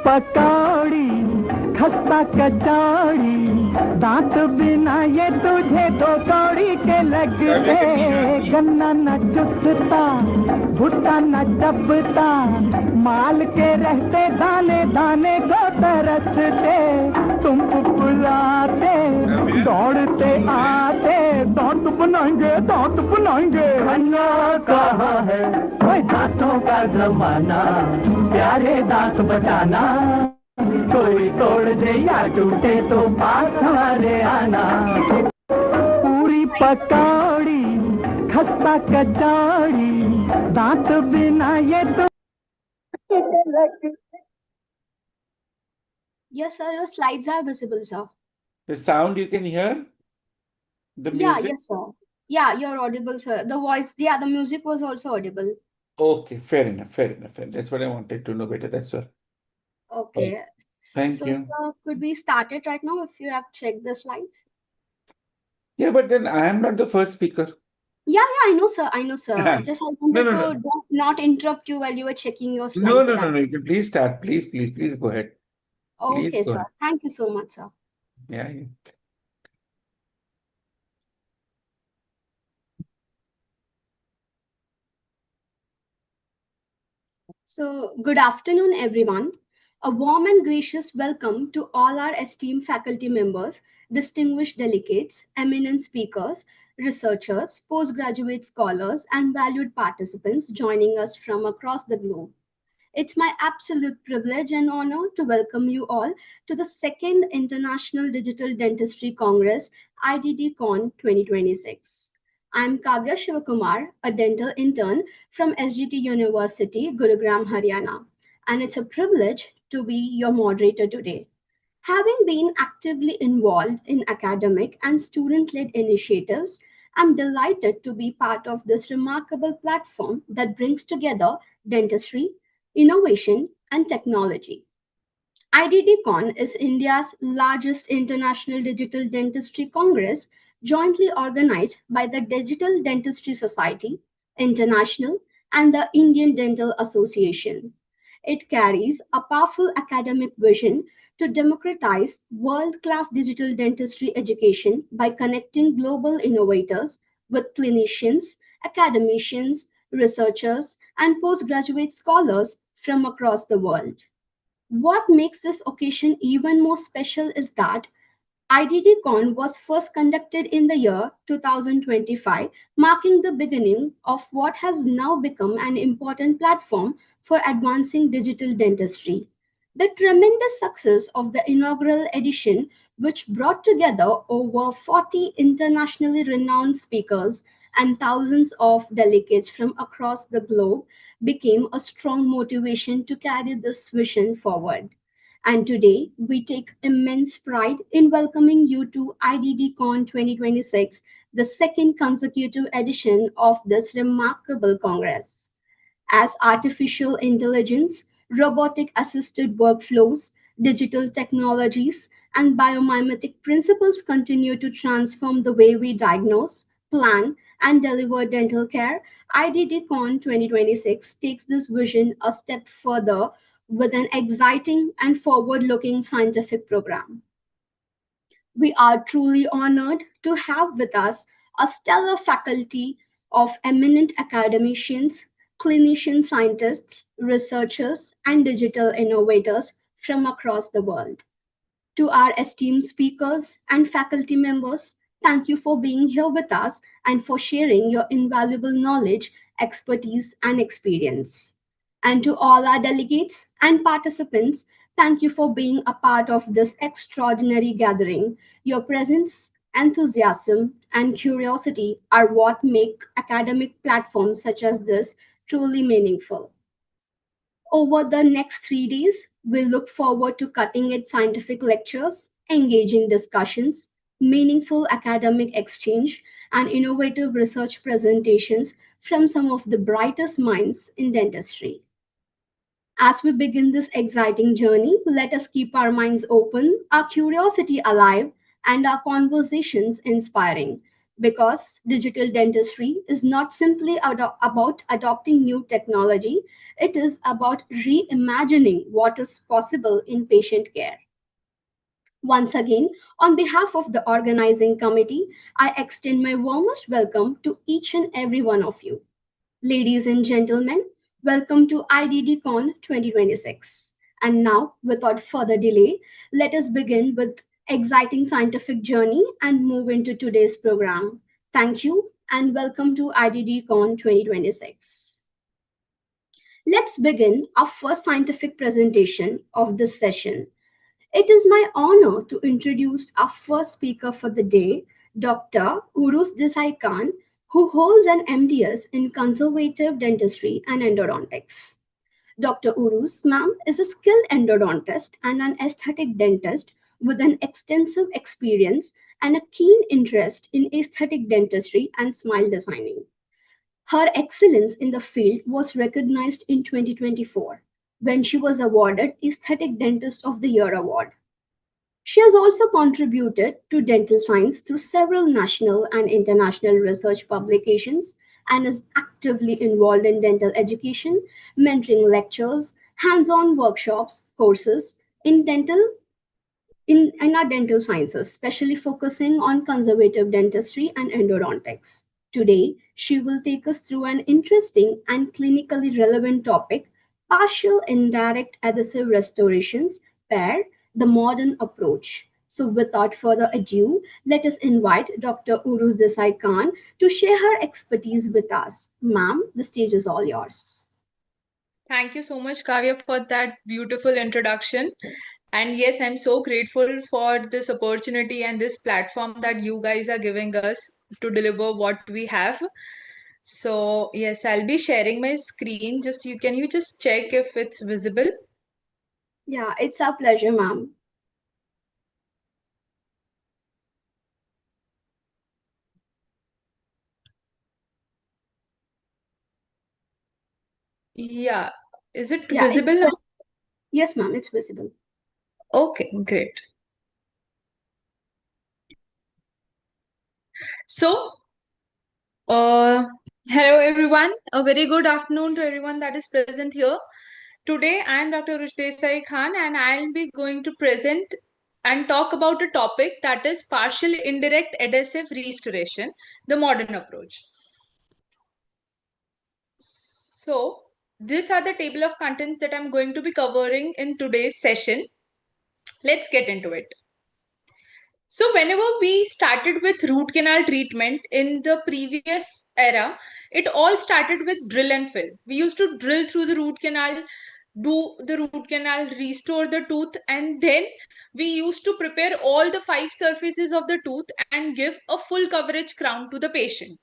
पकौड़ी खस्ता कचौड़ी दांत बिना ये तुझे दो कौड़ी के लगते गन्ना न चुसता भुट्टा न चबता माल के रहते दाने दाने को तरसते तुम फुफुलाते दौड़ते आते दांत बनाएंगे अन्ना कहाँ है कोई दांतों का जमाना प्यारे दांत बचाना कोई तोड़ दे या टूटे तो पास हमारे आना पूरी पकौड़ी खस्ता कचौड़ी दांत बिना ये तो Yes, sir. Your slides are visible, sir. The sound you can hear? The music? Yeah, yes, sir. Yeah, you're audible, sir. The voice, yeah, the music was also audible. Okay, fair enough. That's what I wanted to know better. That's all. Okay. Thank you. Sir, could we start it right now if you have checked the slides? Yeah, but then I am not the first speaker. Yeah, I know, sir. Just I wanted No. to not interrupt you while you were checking your slides. No. You can please start. Please go ahead. Okay, Please go sir. ahead. Thank you so much, sir. Yeah. So, good afternoon, everyone. A warm and gracious welcome to all our esteemed faculty members, distinguished delegates, eminent speakers, researchers, postgraduate scholars, and valued participants joining us from across the globe. It's my absolute privilege and honor to welcome you all to the second International Digital Dentistry Congress, Iddcon 2026. I'm Kavya Shivakumar, a dental intern from SGT University, Gurugram, Haryana, and it's a privilege to be your moderator today. Having been actively involved in academic and student led initiatives, I'm delighted to be part of this remarkable platform that brings together dentistry, innovation, and technology. IDDCon is India's largest international digital dentistry congress, jointly organized by the Digital Dentistry Society International and the Indian Dental Association. It carries a powerful academic vision to democratize world class digital dentistry education by connecting global innovators with clinicians, academicians, researchers, and postgraduate scholars from across the world. What makes this occasion even more special is that IDDCon was first conducted in the year 2025, marking the beginning of what has now become an important platform for advancing digital dentistry. The tremendous success of the inaugural edition, which brought together over 40 internationally renowned speakers and thousands of delegates from across the globe, became a strong motivation to carry this vision forward. And today, we take immense pride in welcoming you to IDDCon 2026, the second consecutive edition of this remarkable congress. As artificial intelligence, robotic assisted workflows, digital technologies, and biomimetic principles continue to transform the way we diagnose, plan, and deliver dental care, IDDCon 2026 takes this vision a step further with an exciting and forward looking scientific program. We are truly honored to have with us a stellar faculty of eminent academicians, clinician scientists, researchers, and digital innovators from across the world. To our esteemed speakers and faculty members, thank you for being here with us and for sharing your invaluable knowledge, expertise, and experience. And to all our delegates and participants, thank you for being a part of this extraordinary gathering. Your presence, enthusiasm, and curiosity are what make academic platforms such as this truly meaningful. Over the next 3 days, we look forward to cutting edge scientific lectures, engaging discussions, meaningful academic exchange, and innovative research presentations from some of the brightest minds in dentistry. As we begin this exciting journey, let us keep our minds open, our curiosity alive, and our conversations inspiring. Because digital dentistry is not simply about adopting new technology, it is about reimagining what is possible in patient care. Once again, on behalf of the organizing committee, I extend my warmest welcome to each and every one of you. Ladies and gentlemen, welcome to Iddcon 2026. And now, without further delay, let us begin with exciting scientific journey and move into today's program. Thank you and welcome to Iddcon 2026. Let's begin our first scientific presentation of this session. It is my honor to introduce our first speaker for the day, Dr. Urus Desai Khan, who holds an MDS in Conservative Dentistry and Endodontics. Dr. Urus, ma'am, is a skilled endodontist and an aesthetic dentist with an extensive experience and a keen interest in aesthetic dentistry and smile designing. Her excellence in the field was recognized in 2024 when she was awarded Aesthetic Dentist of the Year award. She has also contributed to dental science through several national and international research publications and is actively involved in dental education, mentoring lectures, hands-on workshops, courses in our dental sciences, especially focusing on conservative dentistry and endodontics. Today, she will take us through an interesting and clinically relevant topic, partial indirect adhesive restorations, PAIR, the modern approach. So without further ado, let us invite Dr. Uruz Desai Khan to share her expertise with us. Ma'am, the stage is all yours. Thank you so much, Kavya, for that beautiful introduction. And yes, I'm so grateful for this opportunity and this platform that you guys are giving us to deliver what we have. So yes, I'll be sharing my screen. Can you just check if it's visible? Yeah, it's our pleasure, ma'am. Yeah. Is it Yeah, visible now? yes, ma'am, it's visible. Okay, great. So, hello everyone. A very good afternoon to everyone that is present here. Today, I am Dr. Rush Desai Khan, and I'll be going to present and talk about a topic that is partial indirect adhesive restoration, the modern approach. So, these are the table of contents that I'm going to be covering in today's session. Let's get into it. So, whenever we started with root canal treatment in the previous era, it all started with drill and fill. We used to drill through the root canal, do the root canal, restore the tooth, and then we used to prepare all the 5 surfaces of the tooth and give a full coverage crown to the patient.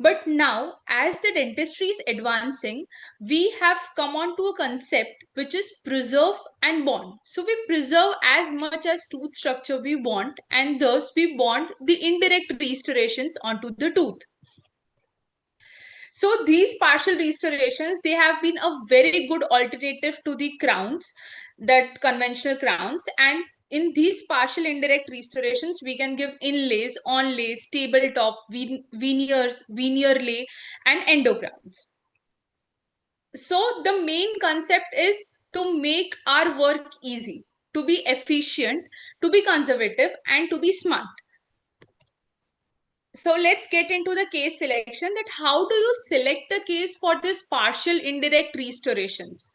But now, as the dentistry is advancing, we have come on to a concept which is preserve and bond. So we preserve as much as tooth structure we want, and thus we bond the indirect restorations onto the tooth. So these partial restorations, they have been a very good alternative to the crowns, that conventional crowns. And in these partial indirect restorations, we can give inlays, onlays, tabletop, veneers, veneer lay, and endocrowns. So the main concept is to make our work easy, to be efficient, to be conservative, and to be smart. So let's get into the case selection, that how do you select the case for this partial indirect restorations.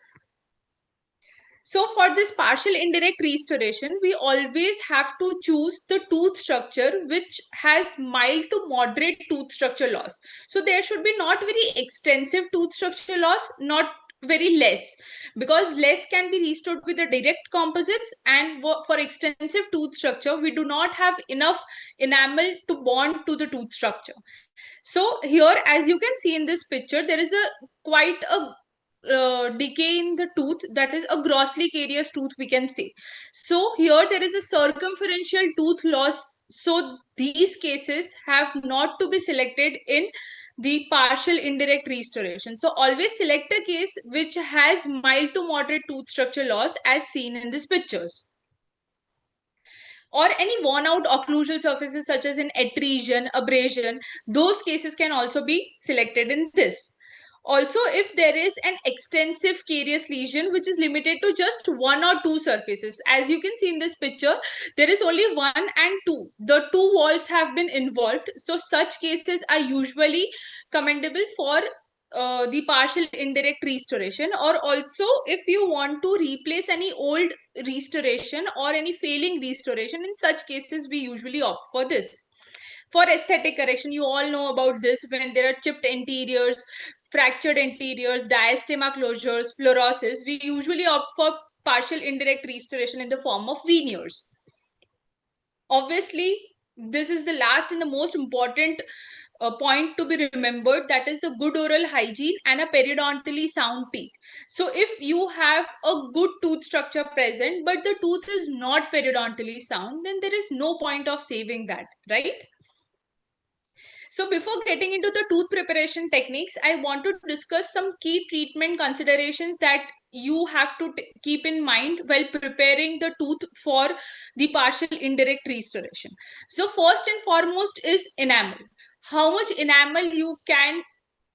So for this partial indirect restoration, we always have to choose the tooth structure which has mild to moderate tooth structure loss. So there should be not very extensive tooth structure loss, not very less, because less can be restored with the direct composites, and for extensive tooth structure, we do not have enough enamel to bond to the tooth structure. So here, as you can see in this picture, there is quite a decay in the tooth, that is a grossly carious tooth, we can say. So here there is a circumferential tooth loss. So these cases have not to be selected in the partial indirect restoration. So always select a case which has mild to moderate tooth structure loss as seen in these pictures. or any worn out occlusal surfaces such as an adhesion, abrasion, those cases can also be selected in this. Also, if there is an extensive carious lesion which is limited to just 1 or 2 surfaces, as you can see in this picture, there is only 1 and 2. The 2 walls have been involved. So such cases are usually commendable for the partial indirect restoration. Or also, if you want to replace any old restoration or any failing restoration, in such cases we usually opt for this. For aesthetic correction, you all know about this. When there are chipped anteriors, fractured anteriors, diastema closures, fluorosis, we usually opt for partial indirect restoration in the form of veneers. Obviously, this is the last and the most important point to be remembered, that is the good oral hygiene and a periodontally sound teeth. So if you have a good tooth structure present but the tooth is not periodontally sound, then there is no point of saving that, right? So before getting into the tooth preparation techniques, I want to discuss some key treatment considerations that you have to keep in mind while preparing the tooth for the partial indirect restoration. So first and foremost is enamel. How much enamel you can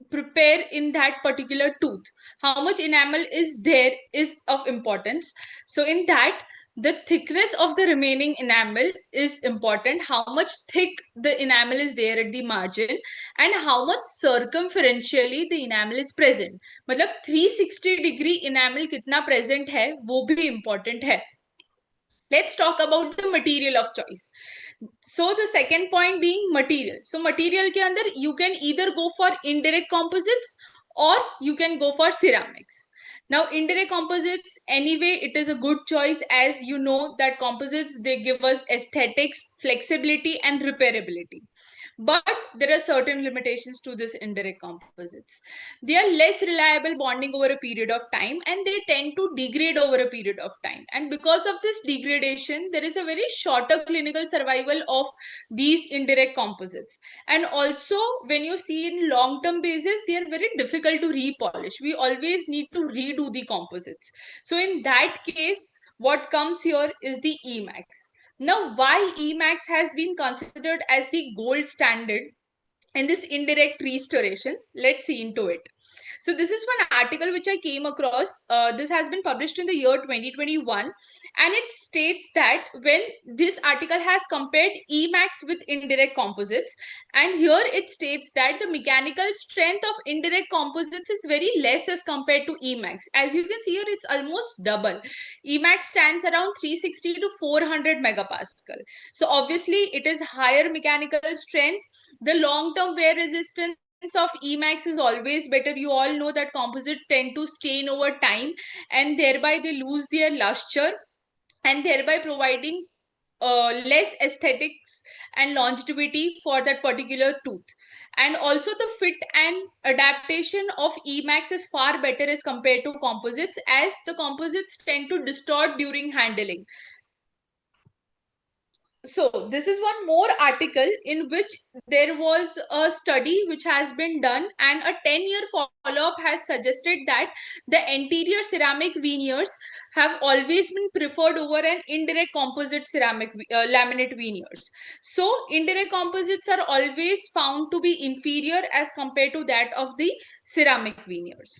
prepare in that particular tooth, how much enamel is there is of importance. So in that, the thickness of the remaining enamel is important, how much thick the enamel is there at the margin, and how much circumferentially the enamel is present. मतलब 360 degree enamel कितना present है वो भी important है. Let's talk about the material of choice. So the second point being material. So material के अंदर you can either go for indirect composites or you can go for ceramics. Now indirect composites, anyway, it is a good choice, as you know that composites, they give us aesthetics, flexibility and repairability. But there are certain limitations to this indirect composites. They are less reliable bonding over a period of time, and they tend to degrade over a period of time. And because of this degradation, there is a very shorter clinical survival of these indirect composites. And also, when you see in long-term basis, they are very difficult to repolish. We always need to redo the composites. So in that case, what comes here is the Emax. Now, why Emax has been considered as the gold standard in this indirect restorations? Let's see into it. So this is one article which I came across. This has been published in the year 2021, and it states that when this article has compared Emax with indirect composites, and here it states that the mechanical strength of indirect composites is very less as compared to Emax. As you can see here, it's almost double. Emax stands around 360 to 400 megapascal. So obviously it is higher mechanical strength. The long-term wear resistance of Emax is always better. You all know that composites tend to stain over time, and thereby they lose their luster, and thereby providing less aesthetics and longevity for that particular tooth. And also the fit and adaptation of Emax is far better as compared to composites, as the composites tend to distort during handling. So this is one more article in which there was a study which has been done, and a 10-year follow-up has suggested that the anterior ceramic veneers have always been preferred over an indirect composite ceramic laminate veneers. So indirect composites are always found to be inferior as compared to that of the ceramic veneers.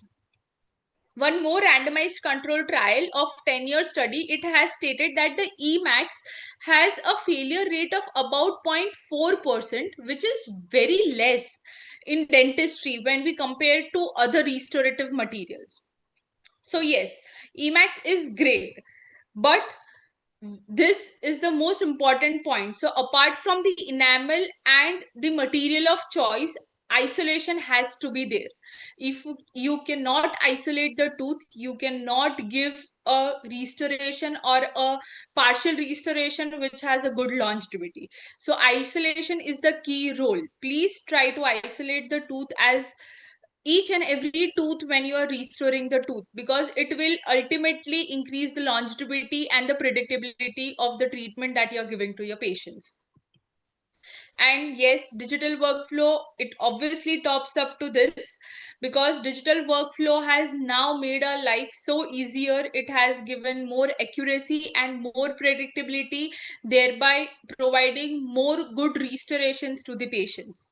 One more randomized control trial of 10-year study, it has stated that the Emax has a failure rate of about 0.4%, which is very less in dentistry when we compare to other restorative materials. So yes, Emax is great, but this is the most important point. So apart from the enamel and the material of choice, isolation has to be there. If you cannot isolate the tooth, you cannot give a restoration or a partial restoration which has a good longevity. So isolation is the key role. Please try to isolate the tooth as each and every tooth when you are restoring the tooth, because it will ultimately increase the longevity and the predictability of the treatment that you are giving to your patients. And yes, digital workflow, it obviously tops up to this, because digital workflow has now made our life so easier. It has given more accuracy and more predictability, thereby providing more good restorations to the patients.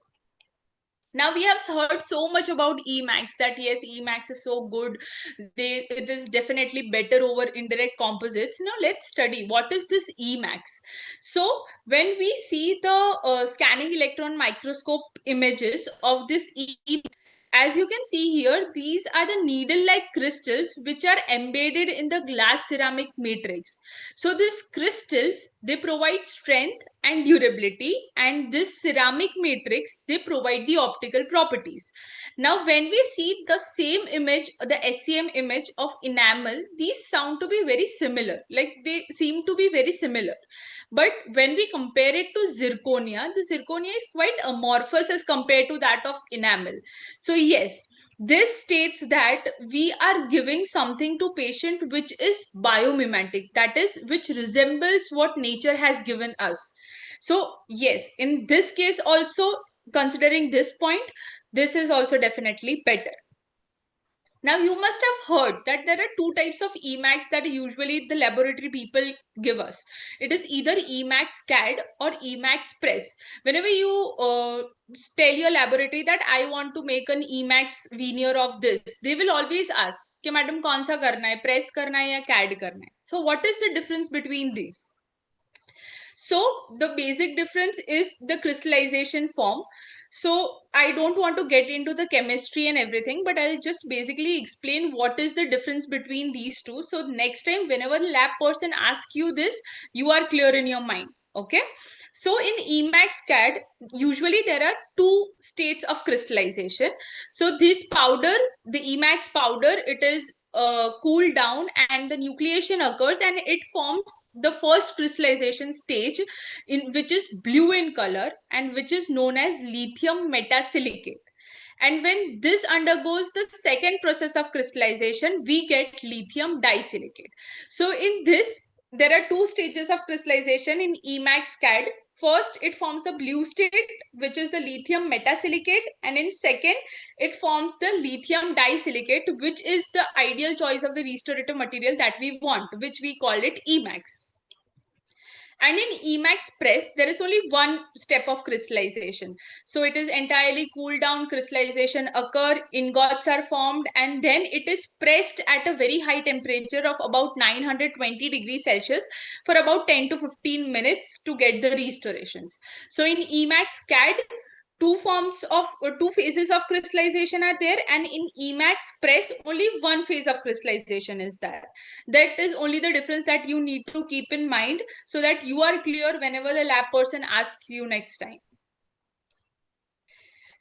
Now we have heard so much about Emacs, that yes, Emacs is so good, it is definitely better over indirect composites. Now let's study what is this Emacs. So when we see the scanning electron microscope images of this as you can see here, these are the needle-like crystals which are embedded in the glass ceramic matrix. So these crystals, they provide strength and durability, and this ceramic matrix, they provide the optical properties. Now when we see the same image, the SEM image of enamel, these sound to be very similar, like they seem to be very similar. But when we compare it to zirconia, the zirconia is quite amorphous as compared to that of enamel. So yes, this states that we are giving something to patient which is biomimetic, that is, which resembles what nature has given us. So yes, in this case also, considering this point, this is also definitely better. Now, you must have heard that there are two types of Emacs that usually the laboratory people give us. It is either Emacs CAD or Emacs Press. Whenever you tell your laboratory that I want to make an Emacs veneer of this, they will always ask, कि madam कौन सा करना है, press करना है या CAD करना है. So what is the difference between these? So the basic difference is the crystallization form. So I don't want to get into the chemistry and everything, but I'll just basically explain what is the difference between these two. So next time, whenever the lab person asks you this, you are clear in your mind. Okay. So in Emacs CAD, usually there are two states of crystallization. So this powder, the Emacs powder, it is cooled down and the nucleation occurs and it forms the first crystallization stage, in which is blue in color and which is known as lithium metasilicate. And when this undergoes the second process of crystallization, we get lithium disilicate. So in this, there are two stages of crystallization in Emacs CAD. First, it forms a blue state, which is the lithium metasilicate, and in second, it forms the lithium disilicate, which is the ideal choice of the restorative material that we want, which we call it Emacs. And in Emacs Press, there is only one step of crystallization. So it is entirely cool down, crystallization occur, ingots are formed, and then it is pressed at a very high temperature of about 920 degrees Celsius for about 10 to 15 minutes to get the restorations. So in Emacs CAD, two phases of crystallization are there, and in Emacs Press only one phase of crystallization is there. That is only the difference that you need to keep in mind, so that you are clear whenever the lab person asks you next time.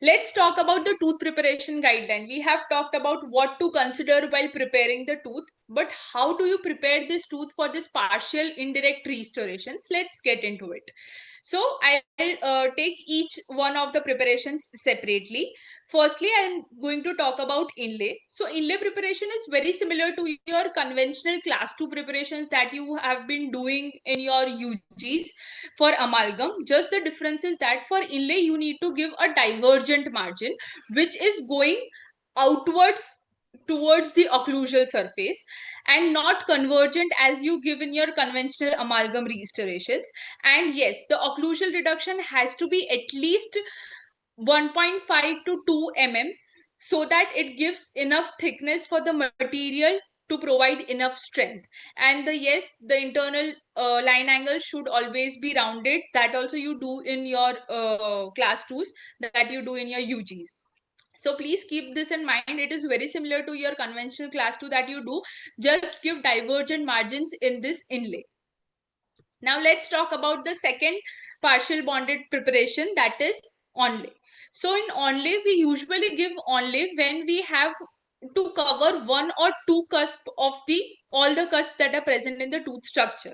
Let's talk about the tooth preparation guideline. We have talked about what to consider while preparing the tooth, but how do you prepare this tooth for this partial indirect restorations? Let's get into it. So I'll take each one of the preparations separately. Firstly, I'm going to talk about inlay. So inlay preparation is very similar to your conventional class 2 preparations that you have been doing in your UGs for amalgam. Just the difference is that for inlay, you need to give a divergent margin, which is going outwards towards the occlusal surface and not convergent as you give in your conventional amalgam restorations. And yes, the occlusal reduction has to be at least 1.5 to 2 mm so that it gives enough thickness for the material to provide enough strength. And the internal line angle should always be rounded. That also you do in your class 2s, that you do in your UGs. So please keep this in mind. It is very similar to your conventional class 2 that you do. Just give divergent margins in this inlay. Now let's talk about the second partial bonded preparation, that is onlay. So in onlay, we usually give onlay when we have to cover one or two cusp of all the cusps that are present in the tooth structure.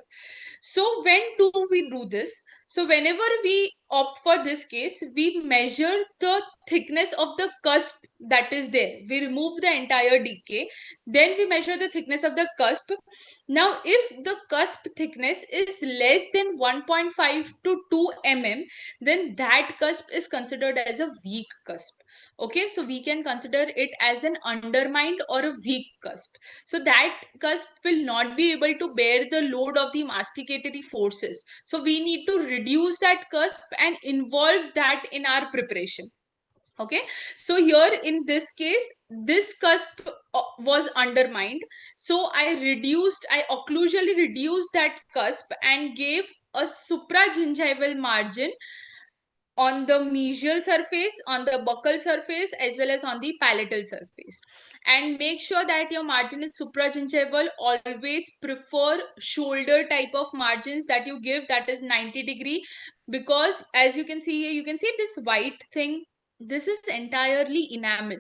So when do we do this? So whenever we opt for this case, we measure the thickness of the cusp that is there. We remove the entire decay. Then we measure the thickness of the cusp. Now, if the cusp thickness is less than 1.5 to 2 mm, then that cusp is considered as a weak cusp. Okay, so we can consider it as an undermined or a weak cusp. So that cusp will not be able to bear the load of the masticatory forces. So we need to reduce that cusp and involve that in our preparation. Okay, so here in this case, this cusp was undermined. So I occlusally reduced that cusp and gave a supragingival margin on the mesial surface, on the buccal surface, as well as on the palatal surface. And make sure that your margin is supragingival. Always prefer shoulder type of margins that you give, that is 90-degree, because as you can see here, you can see this white thing. This is entirely enamel.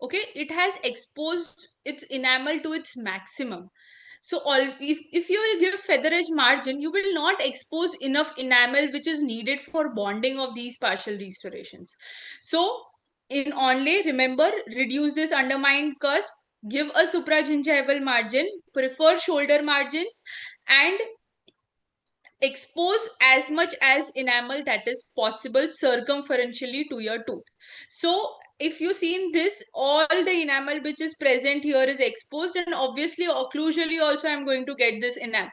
Okay, it has exposed its enamel to its maximum. So if you will give feather edge margin, you will not expose enough enamel which is needed for bonding of these partial restorations. So in onlay, remember, reduce this undermined cusp, give a supragingival margin, prefer shoulder margins, and expose as much as enamel that is possible circumferentially to your tooth. So if you see in this, all the enamel which is present here is exposed, and obviously occlusally also I'm going to get this enamel.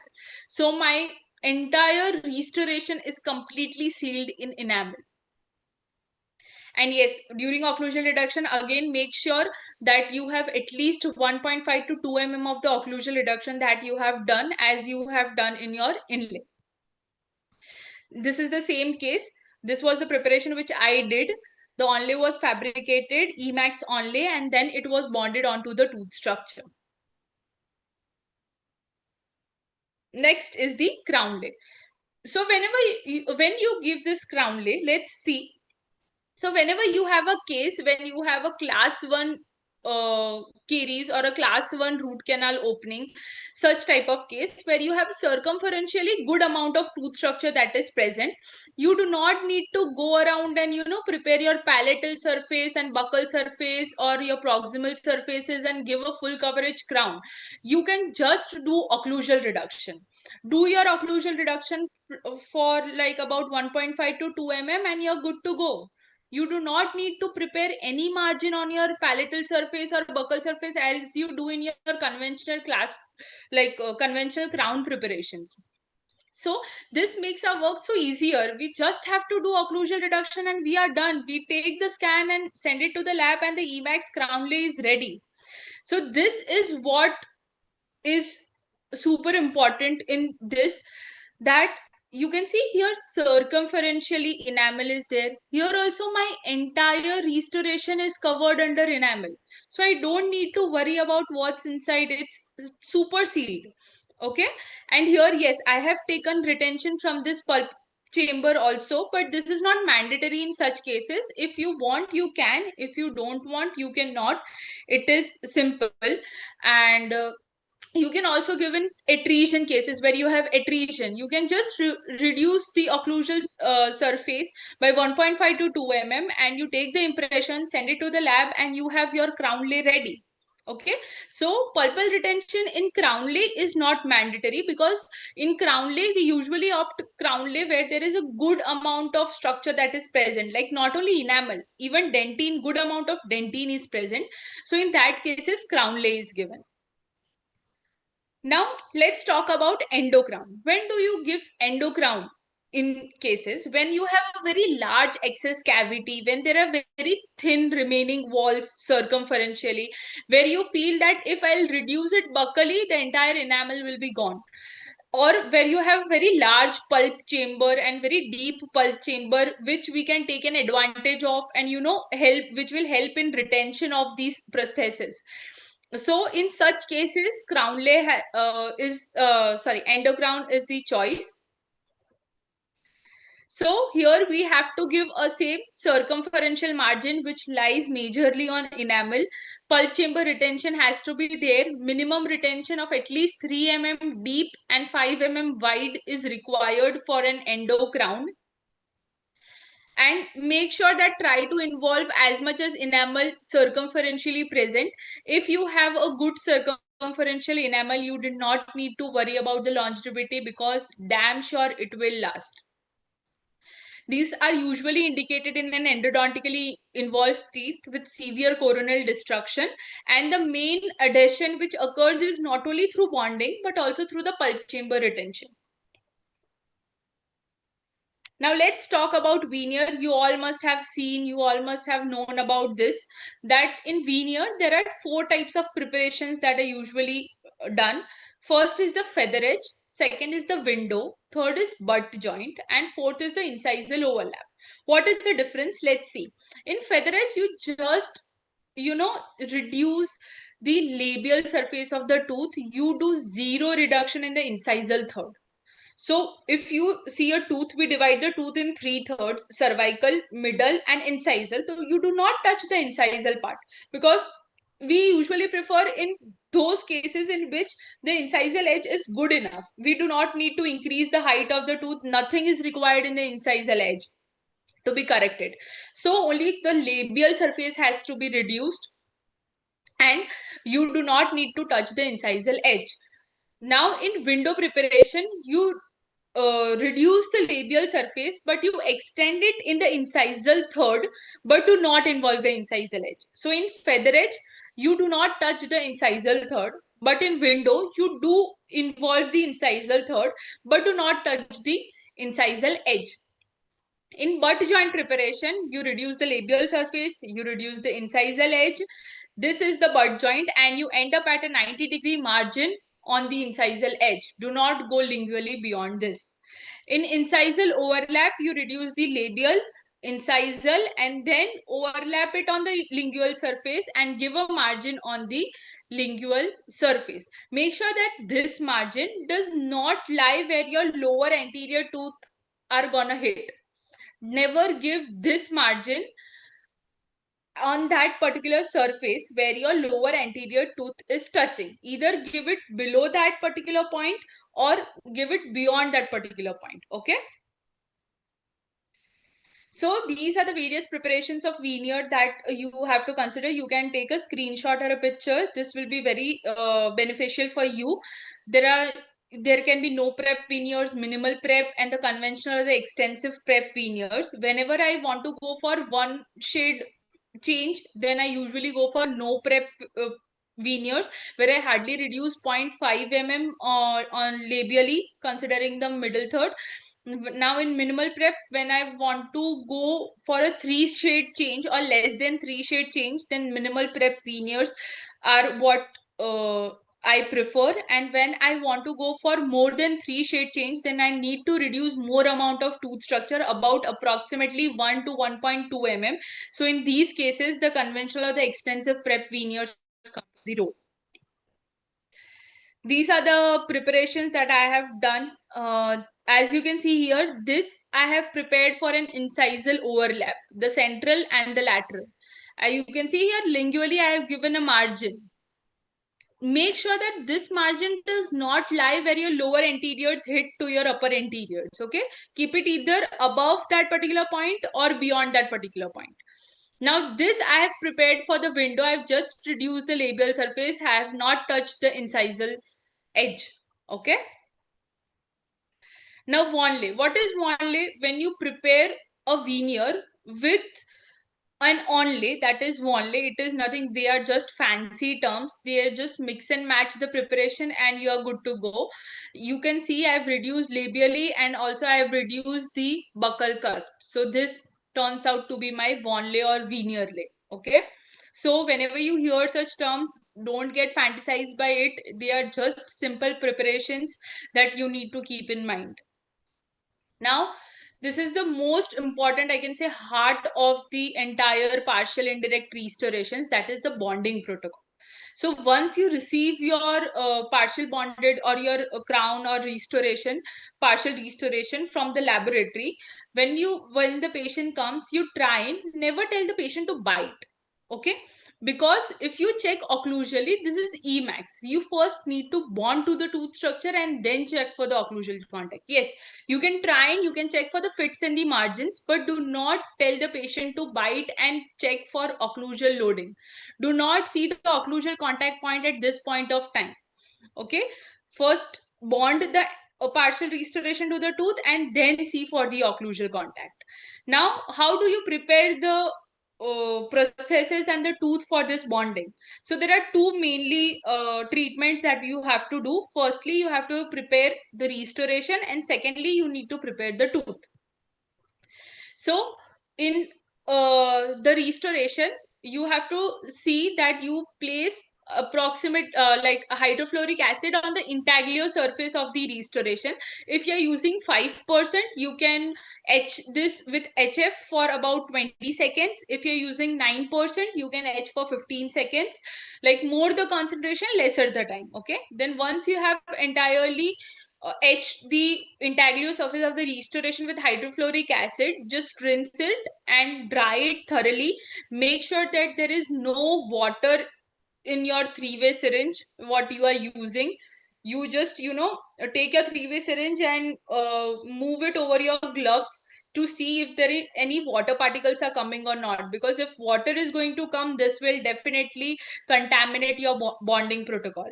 So my entire restoration is completely sealed in enamel. And yes, during occlusal reduction, again, make sure that you have at least 1.5 to 2 mm of the occlusal reduction that you have done as you have done in your inlay. This is the same case. This was the preparation which I did. The onlay was fabricated, Emax onlay, and then it was bonded onto the tooth structure. Next is the crown lay. So when you give this crown lay, let's see. So whenever you have a case, when you have a class 1 caries or a class 1 root canal opening, such type of case where you have circumferentially good amount of tooth structure that is present, you do not need to go around and prepare your palatal surface and buccal surface or your proximal surfaces and give a full coverage crown. You can just do occlusal reduction. Do your occlusal reduction for like about 1.5 to 2 mm and you're good to go. You do not need to prepare any margin on your palatal surface or buccal surface as you do in your conventional class, like conventional crown preparations. So this makes our work so easier. We just have to do occlusal reduction and we are done. We take the scan and send it to the lab and the Emax crown lay is ready. So this is what is super important in this, that you can see here circumferentially enamel is there. Here also my entire restoration is covered under enamel. So I don't need to worry about what's inside. It's super sealed. Okay. And here, yes, I have taken retention from this pulp chamber also, but this is not mandatory in such cases. If you want, you can. If you don't want, you cannot. It is simple. And you can also give in attrition cases where you have attrition. You can just reduce the occlusal surface by 1.5 to 2 mm and you take the impression, send it to the lab, and you have your crown lay ready. Okay, so pulpal retention in crown lay is not mandatory, because in crown lay we usually opt crown lay where there is a good amount of structure that is present, like not only enamel, even dentine, good amount of dentine is present. So in that cases, crown lay is given. Now, let's talk about endocrown. When do you give endocrown? In cases when you have a very large excess cavity, when there are very thin remaining walls circumferentially, where you feel that if I'll reduce it buccally, the entire enamel will be gone. Or where you have very large pulp chamber and very deep pulp chamber, which we can take an advantage of and help, which will help in retention of these prostheses. So in such cases, crown lay endocrown is the choice. So here we have to give a same circumferential margin which lies majorly on enamel. Pulp chamber retention has to be there. Minimum retention of at least 3 mm deep and 5 mm wide is required for an endo crown. And make sure that try to involve as much as enamel circumferentially present. If you have a good circumferential enamel, you did not need to worry about the longevity, because damn sure it will last. These are usually indicated in an endodontically involved teeth with severe coronal destruction, and the main adhesion which occurs is not only through bonding but also through the pulp chamber retention. Now let's talk about veneer. You all must have seen, you all must have known about this, that in veneer there are 4 types of preparations that are usually done. First is the feather edge, second is the window, third is butt joint, and fourth is the incisal overlap. What is the difference? Let's see. In feather edge, you just, reduce the labial surface of the tooth. You do zero reduction in the incisal third. So if you see a tooth, we divide the tooth in 3/3, cervical, middle, and incisal. So you do not touch the incisal part, because we usually prefer in those cases in which the incisal edge is good enough. We do not need to increase the height of the tooth. Nothing is required in the incisal edge to be corrected. So only the labial surface has to be reduced, and you do not need to touch the incisal edge. Now in window preparation, you reduce the labial surface, but you extend it in the incisal third, but do not involve the incisal edge. So in feather edge, you do not touch the incisal third, but in window, you do involve the incisal third, but do not touch the incisal edge. In butt joint preparation, you reduce the labial surface, you reduce the incisal edge. This is the butt joint, and you end up at a 90-degree margin on the incisal edge. Do not go lingually beyond this. In incisal overlap, you reduce the labial, incisal, and then overlap it on the lingual surface and give a margin on the lingual surface. Make sure that this margin does not lie where your lower anterior tooth are gonna hit. Never give this margin on that particular surface where your lower anterior tooth is touching. Either give it below that particular point or give it beyond that particular point. Okay. So these are the various preparations of veneer that you have to consider. You can take a screenshot or a picture. This will be very beneficial for you. There can be no prep veneers, minimal prep, and the conventional or the extensive prep veneers. Whenever I want to go for one shade change, then I usually go for no prep veneers, where I hardly reduce 0.5 mm on labially, considering the middle third. Now in minimal prep, when I want to go for a 3 shade change or less than 3 shade change, then minimal prep veneers are what I prefer. And when I want to go for more than 3 shade change, then I need to reduce more amount of tooth structure, about approximately 1 to 1.2 mm. So in these cases, the conventional or the extensive prep veneers come to the role. These are the preparations that I have done. As you can see here, this I have prepared for an incisal overlap, the central and the lateral. You can see here, lingually, I have given a margin. Make sure that this margin does not lie where your lower anteriors hit to your upper anteriors. Okay, keep it either above that particular point or beyond that particular point. Now this I have prepared for the window. I've just reduced the labial surface, I have not touched the incisal edge. Okay. Now onlay. What is onlay? When you prepare a veneer with an onlay, that is onlay. It is nothing. They are just fancy terms. They are just mix and match the preparation and you are good to go. You can see I've reduced labially and also I've reduced the buccal cusp. So this turns out to be my onlay or veneer lay. Okay. So whenever you hear such terms, don't get fantasized by it. They are just simple preparations that you need to keep in mind. Now, this is the most important, I can say, heart of the entire partial indirect restorations, that is the bonding protocol. So once you receive your partial bonded or your crown or restoration, partial restoration from the laboratory, when the patient comes, you try and never tell the patient to bite. Okay, because if you check occlusally, this is Emax. You first need to bond to the tooth structure and then check for the occlusal contact. Yes, you can try and you can check for the fits and the margins, but do not tell the patient to bite and check for occlusal loading. Do not see the occlusal contact point at this point of time. Okay, first bond the a partial restoration to the tooth, and then see for the occlusal contact. Now, how do you prepare the prosthesis and the tooth for this bonding? So there are two mainly treatments that you have to do. Firstly, you have to prepare the restoration, and secondly, you need to prepare the tooth. So in the restoration, you have to see that you place approximate like a hydrofluoric acid on the intaglio surface of the restoration. If you're using 5%, you can etch this with HF for about 20 seconds. If you're using 9%, you can etch for 15 seconds. Like more the concentration, lesser the time. Okay, then once you have entirely etch the intaglio surface of the restoration with hydrofluoric acid, just rinse it and dry it thoroughly. Make sure that there is no water in your 3-way syringe what you are using. You just take a 3-way syringe and move it over your gloves to see if there is any water particles are coming or not, because if water is going to come, this will definitely contaminate your bonding protocol.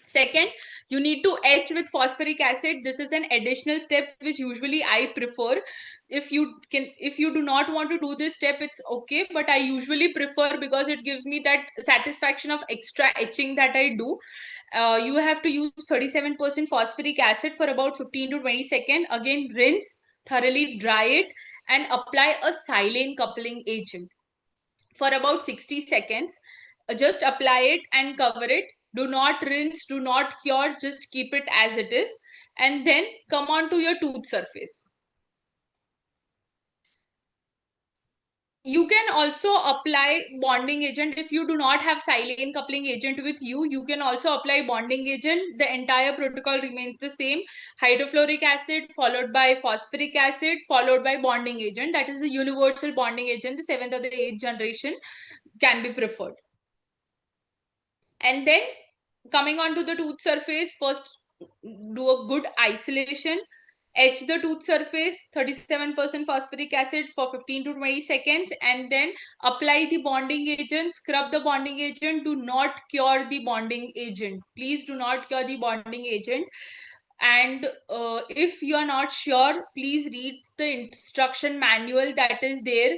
Second, you need to etch with phosphoric acid. This is an additional step which usually I prefer. If you do not want to do this step, it's okay, but I usually prefer because it gives me that satisfaction of extra etching that I do. You have to use 37% phosphoric acid for about 15 to 20 seconds. Again, rinse, thoroughly dry it, and apply a silane coupling agent for about 60 seconds. Just apply it and cover it. Do not rinse, do not cure, just keep it as it is, and then come on to your tooth surface. You can also apply bonding agent. If you do not have silane coupling agent with you, you can also apply bonding agent. The entire protocol remains the same: hydrofluoric acid followed by phosphoric acid followed by bonding agent. That is the universal bonding agent. The 7th or the 8th generation can be preferred. And then coming onto the tooth surface, first do a good isolation. Etch the tooth surface 37% phosphoric acid for 15 to 20 seconds, and then apply the bonding agent. Scrub the bonding agent. Do not cure the bonding agent. Please do not cure the bonding agent. And if you are not sure, please read the instruction manual that is there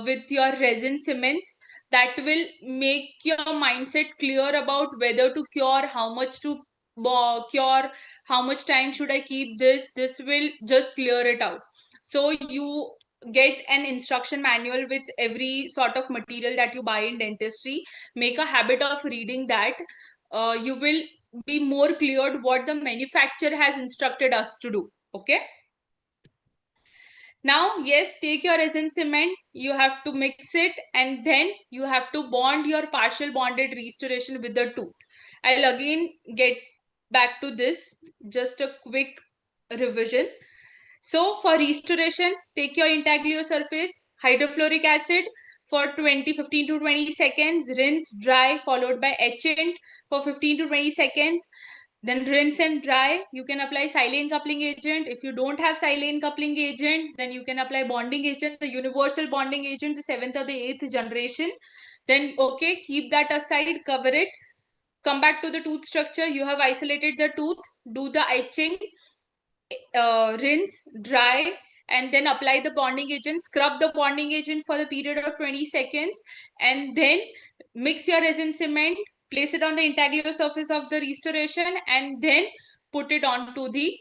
with your resin cements. That will make your mindset clear about whether to cure, how much to cure, how much time should I keep this will just clear it out. So you get an instruction manual with every sort of material that you buy in dentistry. Make a habit of reading that. You will be more cleared what the manufacturer has instructed us to do. Okay, now yes, take your resin cement, you have to mix it, and then you have to bond your partial bonded restoration with the tooth. I'll again get back to this, just a quick revision. So for restoration, take your intaglio surface, hydrofluoric acid for 15 to 20 seconds, rinse, dry, followed by etchant for 15 to 20 seconds. Then rinse and dry. You can apply silane coupling agent. If you don't have silane coupling agent, then you can apply bonding agent, the universal bonding agent, the 7th or the 8th generation. Then, okay, keep that aside, cover it. Come back to the tooth structure. You have isolated the tooth. Do the etching, rinse, dry, and then apply the bonding agent. Scrub the bonding agent for the period of 20 seconds, and then mix your resin cement, place it on the intaglio surface of the restoration, and then put it onto the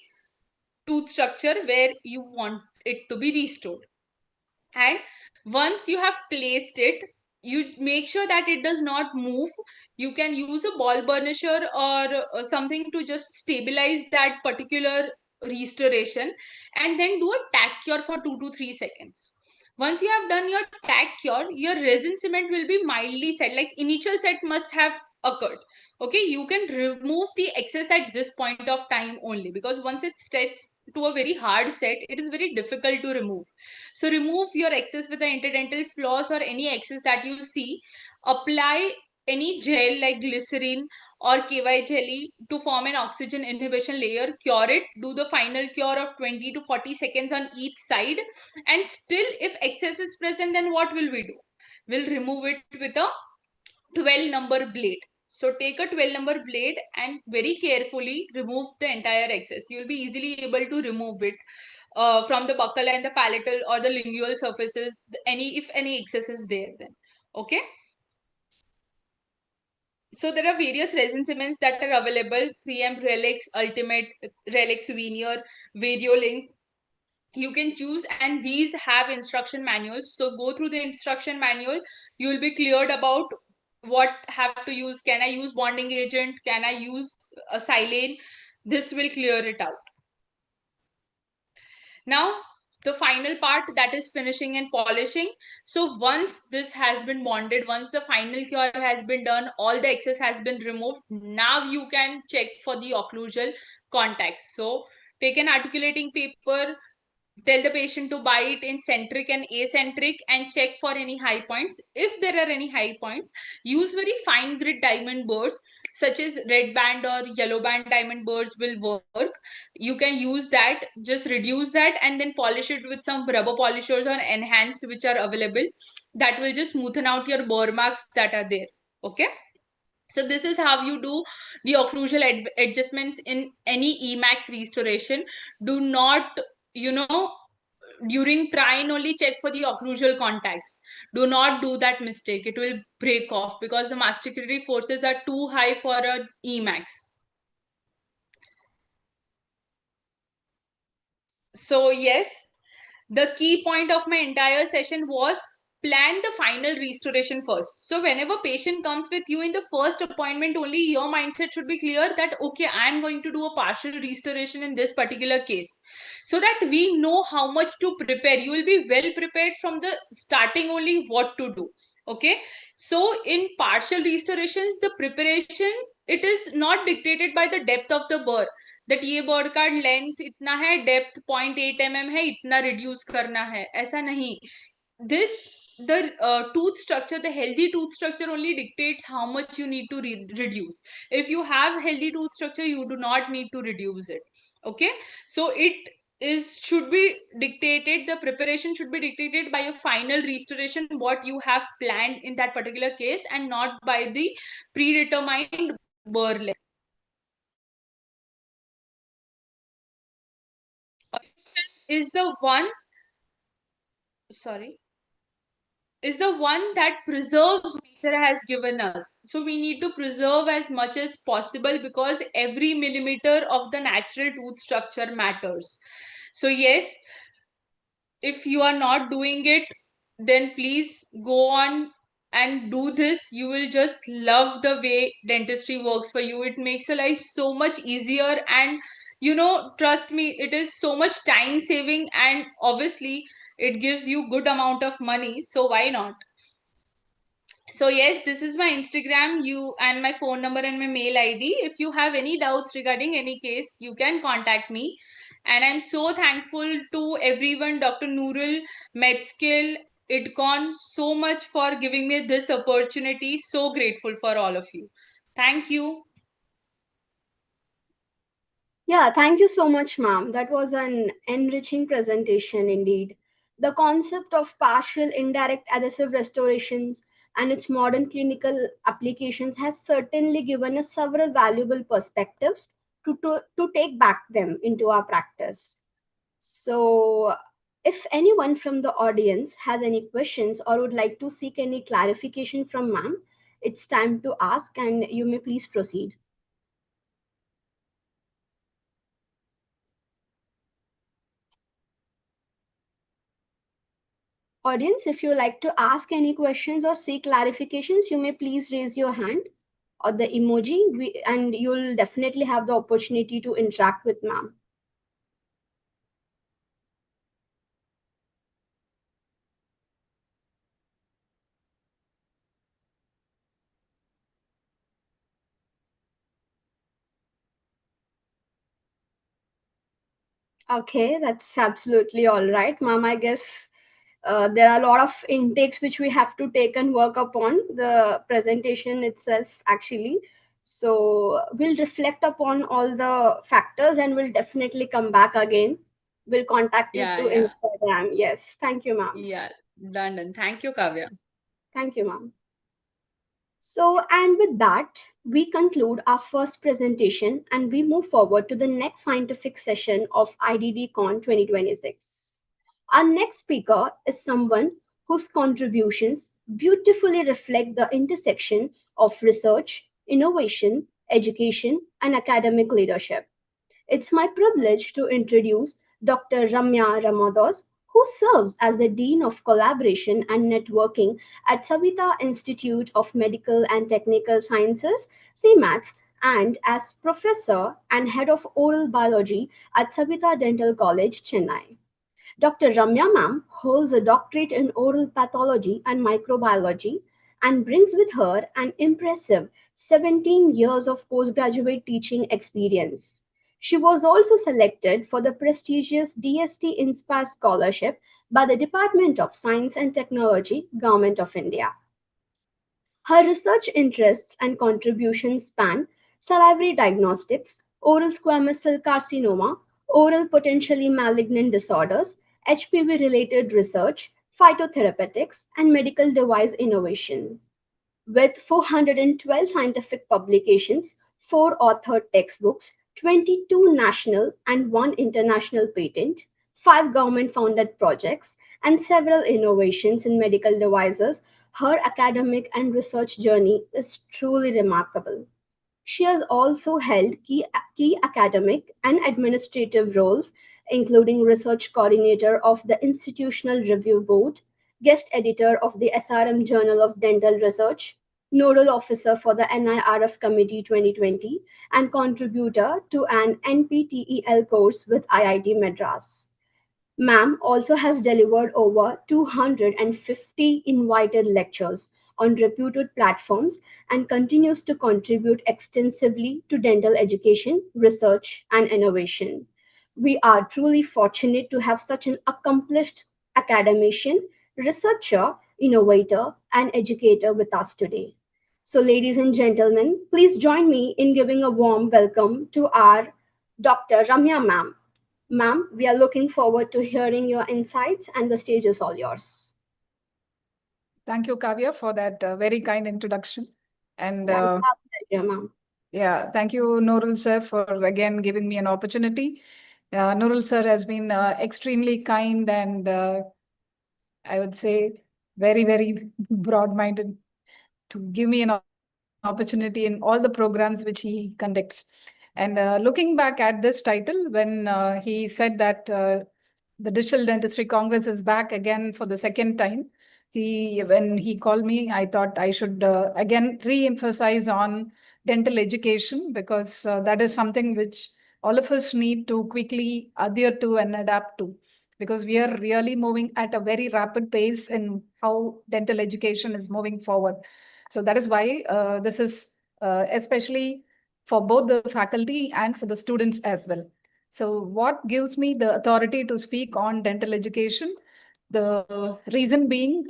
tooth structure where you want it to be restored. And once you have placed it, you make sure that it does not move. You can use a ball burnisher or something to just stabilize that particular restoration, and then do a tack cure for 2 to 3 seconds. Once you have done your tack cure, your resin cement will be mildly set, like initial set must have occurred. Okay, you can remove the excess at this point of time only, because once it sets to a very hard set, it is very difficult to remove. So remove your excess with the interdental floss or any excess that you see. Apply any gel like glycerin or KY jelly to form an oxygen inhibition layer. Cure it. Do the final cure of 20 to 40 seconds on each side. And still, if excess is present, then what will we do? We'll remove it with a 12 number blade. So take a 12 number blade and very carefully remove the entire excess. You'll be easily able to remove it from the buccal and the palatal or the lingual surfaces, if any excess is there then. Okay. So there are various resin cements that are available: 3M Relix, Ultimate, Relix Veneer, Variolink. You can choose, and these have instruction manuals. So go through the instruction manual. You will be cleared about what have to use. Can I use bonding agent? Can I use a silane? This will clear it out. Now, the final part, that is finishing and polishing. So once this has been bonded, once the final cure has been done, all the excess has been removed, now you can check for the occlusal contacts. So take an articulating paper, tell the patient to buy it in centric and acentric, and check for any high points. If there are any high points, use very fine grit diamond burrs such as red band or yellow band diamond burrs will work. You can use that, just reduce that and then polish it with some rubber polishers or enhance which are available. That will just smoothen out your burr marks that are there. Okay. So this is how you do the occlusal adjustments in any Emax restoration. Do not, during trying only check for the occlusal contacts. Do not do that mistake. It will break off because the masticatory forces are too high for a Emax. So yes, the key point of my entire session was plan the final restoration first. So whenever patient comes with you in the first appointment, only your mindset should be clear that, okay, I'm going to do a partial restoration in this particular case, so that we know how much to prepare. You will be well prepared from the starting only what to do. Okay. So in partial restorations, the preparation, it is not dictated by the depth of the burr, that ये bird का length इतना है, depth 0.8 mm है, इतना reduce करना है, ऐसा नहीं. This, the tooth structure, the healthy tooth structure only dictates how much you need to reduce. If you have healthy tooth structure, you do not need to reduce it. Okay. So it should be dictated, the preparation should be dictated by a final restoration what you have planned in that particular case, and not by the predetermined burr length. Is the one that preserves nature has given us. So we need to preserve as much as possible, because every millimeter of the natural tooth structure matters. So yes, if you are not doing it, then please go on and do this. You will just love the way dentistry works for you. It makes your life so much easier, and trust me, it is so much time saving, and obviously it gives you good amount of money. So why not? So yes, this is my Instagram, and my phone number and my mail ID. If you have any doubts regarding any case, you can contact me. And I'm so thankful to everyone, Dr. Nurul, MedSkill, Iddcon, so much for giving me this opportunity. So grateful for all of you. Thank you. Yeah, thank you so much, ma'am. That was an enriching presentation indeed. The concept of partial indirect adhesive restorations and its modern clinical applications has certainly given us several valuable perspectives to take back them into our practice. So, if anyone from the audience has any questions or would like to seek any clarification from ma'am, it's time to ask, and you may please proceed. Audience, if you like to ask any questions or seek clarifications, you may please raise your hand or the emoji, and you'll definitely have the opportunity to interact with ma'am. Okay, that's absolutely all right, ma'am. I guess there are a lot of intakes which we have to take and work upon the presentation itself, actually. So we'll reflect upon all the factors and we'll definitely come back again. We'll contact you through Yeah. Instagram. Yes, thank you, ma'am. Yeah. Done. Thank you, Kavya. Thank you, ma'am. So, and with that, we conclude our first presentation and we move forward to the next scientific session of Iddcon 2026. Our next speaker is someone whose contributions beautifully reflect the intersection of research, innovation, education, and academic leadership. It's my privilege to introduce Dr. Ramya Ramados, who serves as the Dean of Collaboration and Networking at Savita Institute of Medical and Technical Sciences, CMATS, and as Professor and Head of Oral Biology at Savita Dental College, Chennai. Dr. Ramya Ma'am holds a doctorate in oral pathology and microbiology and brings with her an impressive 17 years of postgraduate teaching experience. She was also selected for the prestigious DST Inspire Scholarship by the Department of Science and Technology, Government of India. Her research interests and contributions span salivary diagnostics, oral squamous cell carcinoma, oral potentially malignant disorders, HPV related research, phytotherapeutics, and medical device innovation. With 412 scientific publications, 4 authored textbooks, 22 national and 1 international patent, 5 government funded projects, and several innovations in medical devices, her academic and research journey is truly remarkable. She has also held key academic and administrative roles, including research coordinator of the Institutional Review Board, guest editor of the SRM Journal of Dental Research, nodal officer for the NIRF Committee 2020, and contributor to an NPTEL course with IIT Madras. Ma'am also has delivered over 250 invited lectures on reputed platforms and continues to contribute extensively to dental education, research, and innovation. We are truly fortunate to have such an accomplished academician, researcher, innovator, and educator with us today. So, ladies and gentlemen, please join me in giving a warm welcome to our Dr. Ramya Ma'am. Ma'am, we are looking forward to hearing your insights, and the stage is all yours. Thank you, Kavya, for that very kind introduction. And Yeah, it's our pleasure, ma'am. yeah, thank you, Nurul sir, for again giving me an opportunity. Nurul sir has been extremely kind and I would say very, very broad-minded to give me an opportunity in all the programs which he conducts. And looking back at this title, when he said that the Digital Dentistry Congress is back again for the second time, when he called me, I thought I should again re-emphasize on dental education because that is something which all of us need to quickly adhere to and adapt to because we are really moving at a very rapid pace in how dental education is moving forward. So that is why this is especially for both the faculty and for the students as well. So what gives me the authority to speak on dental education? The reason being,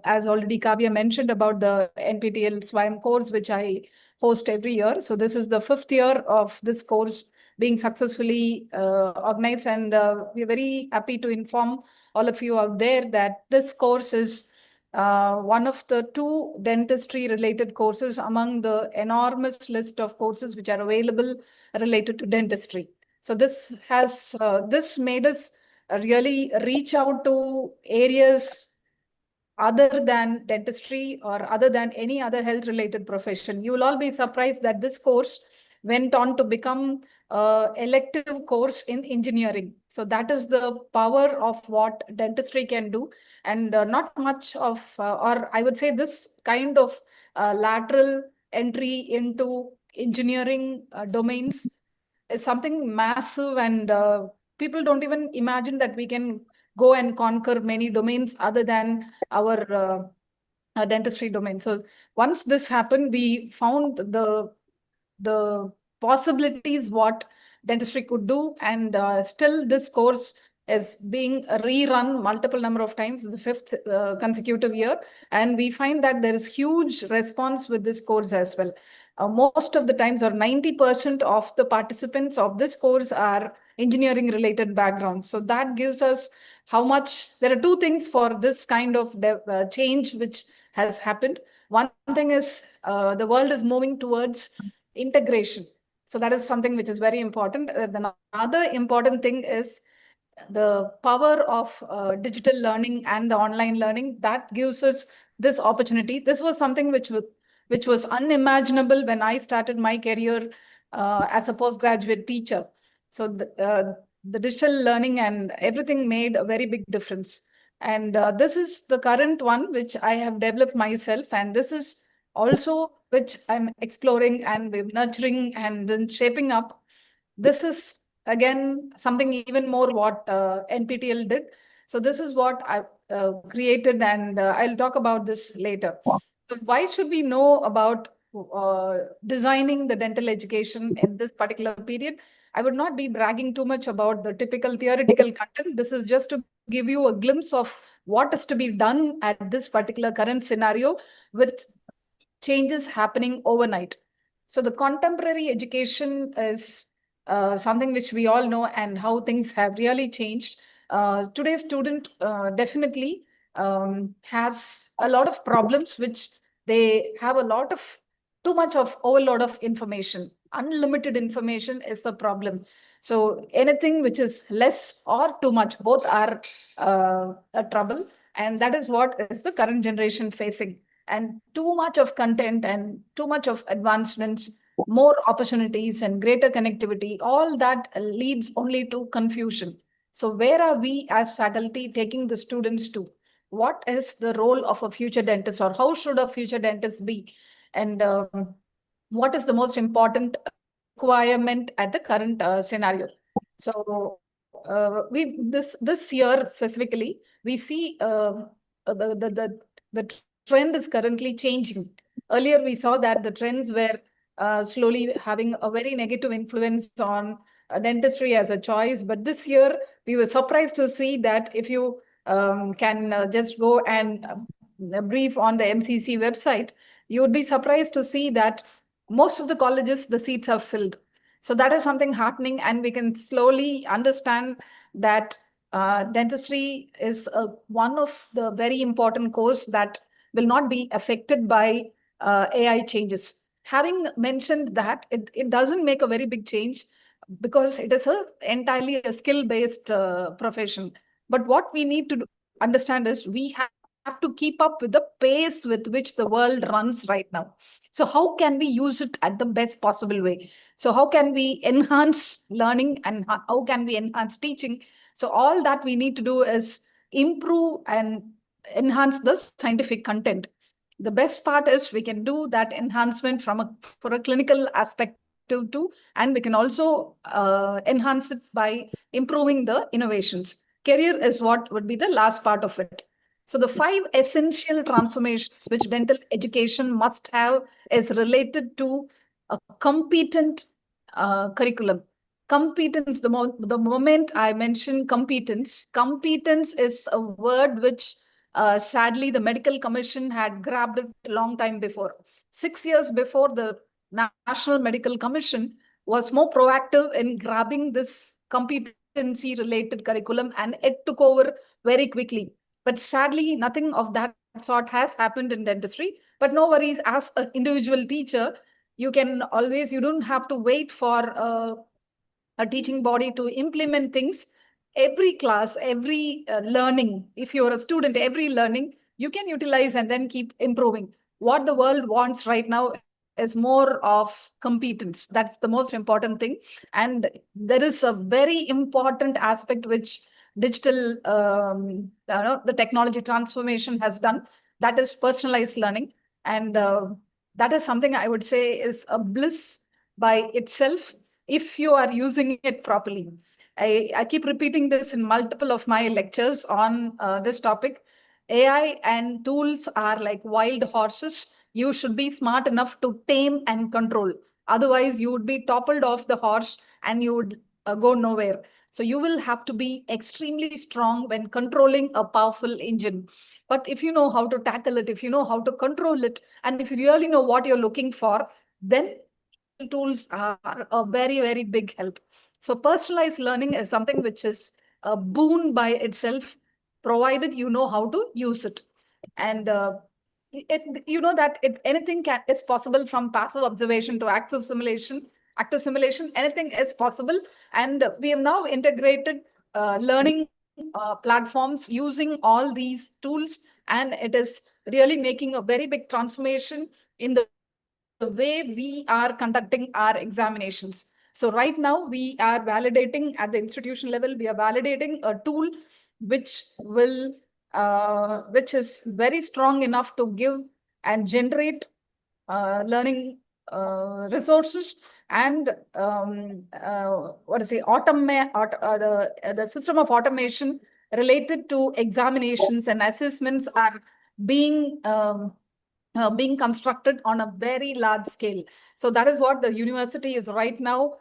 as already Kavya mentioned about the NPTEL SWAM course, which I host every year. So this is the 5th year of this course being successfully organized. And we're very happy to inform all of you out there that this course is one of the 2 dentistry related courses among the enormous list of courses which are available related to dentistry. So this made us really reach out to areas other than dentistry or other than any other health related profession. You will all be surprised that this course went on to become an elective course in engineering. So that is the power of what dentistry can do. And not much of, or I would say this kind of lateral entry into engineering domains is something massive and people don't even imagine that we can go and conquer many domains other than our dentistry domain. So once this happened, we found the possibilities what dentistry could do, and still this course is being rerun multiple number of times, the 5th consecutive year, and we find that there is huge response with this course as well. Most of the times, or 90% of the participants of this course are engineering related backgrounds. So that gives us how much. There are 2 things for this kind of change which has happened. One thing is the world is moving towards integration. So that is something which is very important. The another important thing is the power of digital learning and the online learning that gives us this opportunity. This was something which was unimaginable when I started my career as a postgraduate teacher. So the digital learning and everything made a very big difference. And this is the current one which I have developed myself, and this is also which I'm exploring and we're nurturing and then shaping up. This is again something even more what NPTEL did. So this is what I created, and I'll talk about this later. So why should we know about designing the dental education in this particular period? I would not be bragging too much about the typical theoretical content. This is just to give you a glimpse of what is to be done at this particular current scenario with changes happening overnight. So the contemporary education is something which we all know and how things have really changed. Today's student definitely has a lot of problems, which they have a lot of too much of overload of information. Unlimited information is the problem. So anything which is less or too much, both are a trouble. And that is what is the current generation facing. And too much of content and too much of advancements, more opportunities and greater connectivity, all that leads only to confusion. So where are we as faculty taking the students to? What is the role of a future dentist, or how should a future dentist be? And what is the most important requirement at the current scenario? So we this year specifically, we see the trend is currently changing. Earlier, we saw that the trends were slowly having a very negative influence on dentistry as a choice. But this year, we were surprised to see that if you can just go and brief on the MCC website, you would be surprised to see that most of the colleges, the seats are filled. So that is something heartening, and we can slowly understand that dentistry is one of the very important course that will not be affected by AI changes. Having mentioned that, it doesn't make a very big change because it is entirely a skill-based profession. But what we need to understand is we have to keep up with the pace with which the world runs right now. So how can we use it at the best possible way? So how can we enhance learning, and how can we enhance teaching? So all that we need to do is improve and enhance the scientific content. The best part is we can do that enhancement for a clinical aspect too, and we can also enhance it by improving the innovations. Career is what would be the last part of it. So the 5 essential transformations which dental education must have is related to a competent curriculum. Competence, the moment I mention competence is a word which sadly the Medical Commission had grabbed it a long time before. 6 years before, the National Medical Commission was more proactive in grabbing this competency related curriculum, and it took over very quickly. But sadly, nothing of that sort has happened in dentistry. But no worries, as an individual teacher, you don't have to wait for a teaching body to implement things. Every class, every learning, if you're a student, every learning, you can utilize and then keep improving. What the world wants right now is more of competence. That's the most important thing. And there is a very important aspect which digital, the technology transformation has done. That is personalized learning. And that is something I would say is a bliss by itself if you are using it properly. I keep repeating this in multiple of my lectures on this topic. AI and tools are like wild horses. You should be smart enough to tame and control. Otherwise, you would be toppled off the horse and you would go nowhere. So you will have to be extremely strong when controlling a powerful engine. But if you know how to tackle it, if you know how to control it, and if you really know what you're looking for, then tools are a very, very big help. So personalized learning is something which is a boon by itself, provided you know how to use it. And anything is possible, from passive observation to active simulation. Anything is possible. And we have now integrated learning platforms using all these tools, and it is really making a very big transformation in the way we are conducting our examinations. So right now we are validating at the institution level, we are validating a tool which is very strong enough to give and generate learning resources, and the system of automation related to examinations and assessments are being being constructed on a very large scale. So that is what the university is right now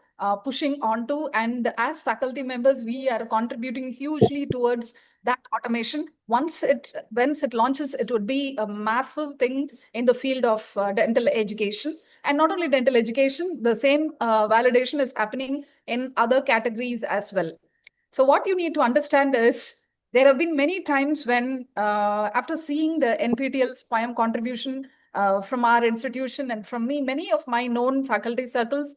pushing onto. And as faculty members, we are contributing hugely towards that automation. Once it launches, it would be a massive thing in the field of dental education. And not only dental education, the same validation is happening in other categories as well. So what you need to understand is, there have been many times when, after seeing the NPTEL's poem contribution from our institution and from me, many of my known faculty circles,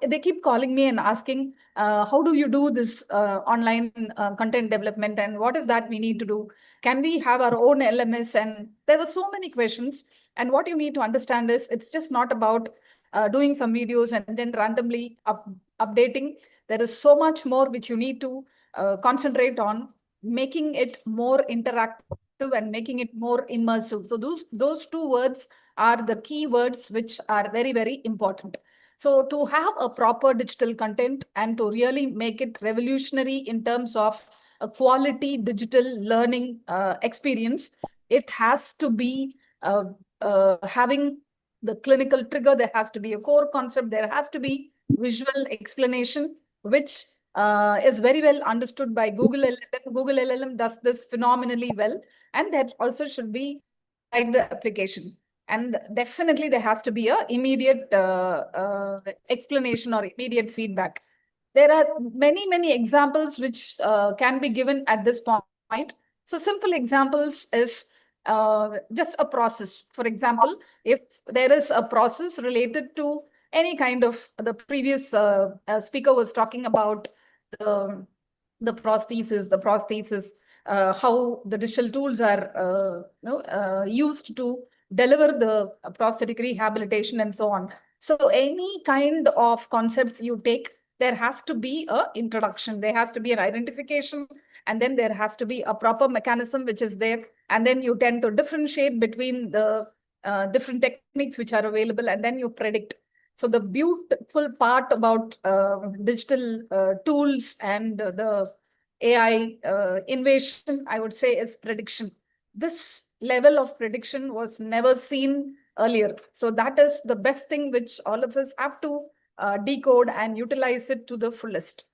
they keep calling me and asking, how do you do this online content development, and what is that we need to do? Can we have our own LMS? And there were so many questions. And what you need to understand is, it's just not about doing some videos and then randomly updating. There is so much more which you need to concentrate on, making it more interactive and making it more immersive. So those two words are the key words which are very, very important. So to have a proper digital content and to really make it revolutionary in terms of a quality digital learning experience, it has to be having the clinical trigger. There has to be a core concept. There has to be visual explanation, which is very well understood by Google LLM. Google LLM does this phenomenally well, and that also should be like the application. And definitely there has to be a immediate explanation or immediate feedback. There are many, many examples which can be given at this point. So simple examples is just a process. For example, if there is a process related to any kind of, the previous speaker was talking about the prosthesis, how the digital tools are used to deliver the prosthetic rehabilitation and so on. So any kind of concepts you take, there has to be an introduction, there has to be an identification, and then there has to be a proper mechanism which is there. And then you tend to differentiate between the different techniques which are available, and then you predict. So the beautiful part about digital tools and the AI innovation, I would say, is prediction. This level of prediction was never seen earlier. So that is the best thing which all of us have to decode and utilize it to the fullest.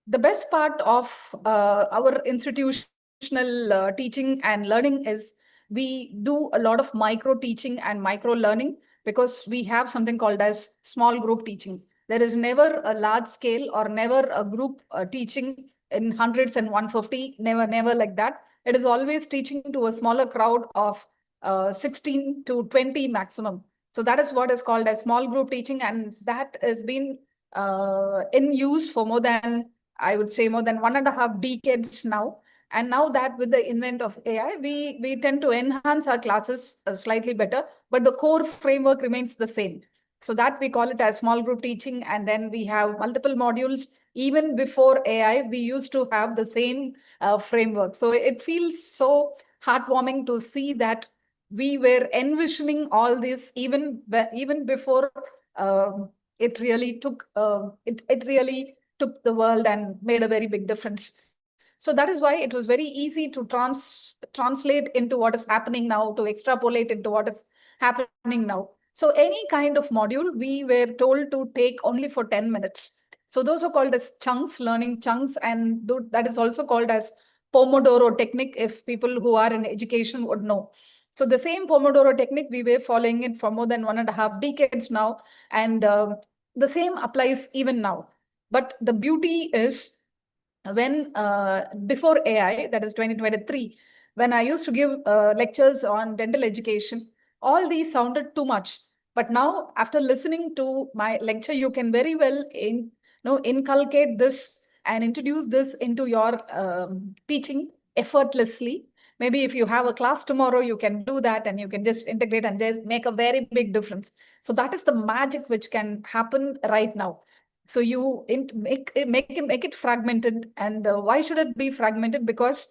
The best part of our institutional teaching and learning is, we do a lot of micro teaching and micro learning, because we have something called as small group teaching. There is never a large scale or never a group teaching in hundreds and 150, never like that. It is always teaching to a smaller crowd of 16 to 20 maximum. So that is what is called as small group teaching, and that has been in use for more than, I would say, more than 1.5 decades now. And now that with the invent of AI, we tend to enhance our classes slightly better, but the core framework remains the same. So that we call it as small group teaching. And then we have multiple modules. Even before AI, we used to have the same framework. So it feels so heartwarming to see that we were envisioning all this even before it really took the world and made a very big difference. So that is why it was very easy to translate into what is happening now, to extrapolate into what is happening now. So any kind of module, we were told to take only for 10 minutes. So those are called as chunks, learning chunks, and that is also called as Pomodoro technique, if people who are in education would know. So the same Pomodoro technique, we were following it for more than 1.5 decades now, and the same applies even now. But the beauty is, when before AI, that is 2023, when I used to give lectures on dental education, all these sounded too much. But now, after listening to my lecture, you can very well inculcate this and introduce this into your teaching effortlessly. Maybe if you have a class tomorrow, you can do that and you can just integrate and just make a very big difference. So that is the magic which can happen right now. So you make it fragmented. And why should it be fragmented? Because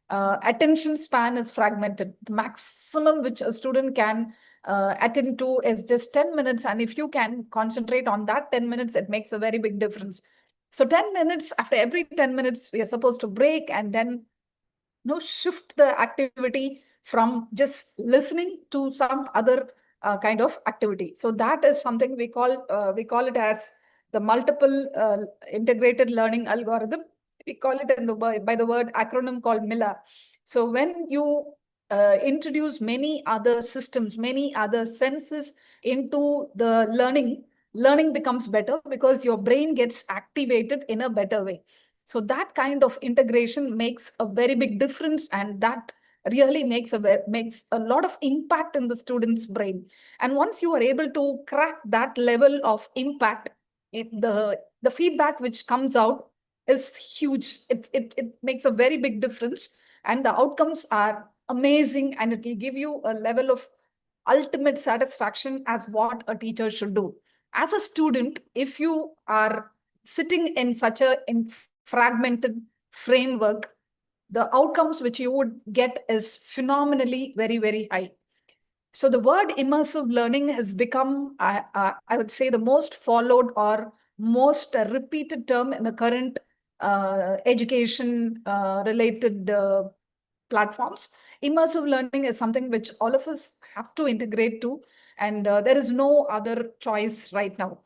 attention span is fragmented. The maximum which a student can attend to is just 10 minutes. And if you can concentrate on that 10 minutes, it makes a very big difference. So 10 minutes, after every 10 minutes, we are supposed to break and then shift the activity from just listening to some other kind of activity. So that is something we call it as the multiple integrated learning algorithm. We call it by the word acronym called MILA. So when you introduce many other systems, many other senses into the learning becomes better because your brain gets activated in a better way. So that kind of integration makes a very big difference, and that really makes a lot of impact in the student's brain. And once you are able to crack that level of impact, the feedback which comes out is huge. It makes a very big difference, and the outcomes are amazing, and it will give you a level of ultimate satisfaction as what a teacher should do. As a student, if you are sitting in such a fragmented framework, the outcomes which you would get is phenomenally very, very high. So the word immersive learning has become, I would say, the most followed or most repeated term in the current education related platforms. Immersive learning is something which all of us have to integrate to, and there is no other choice right now.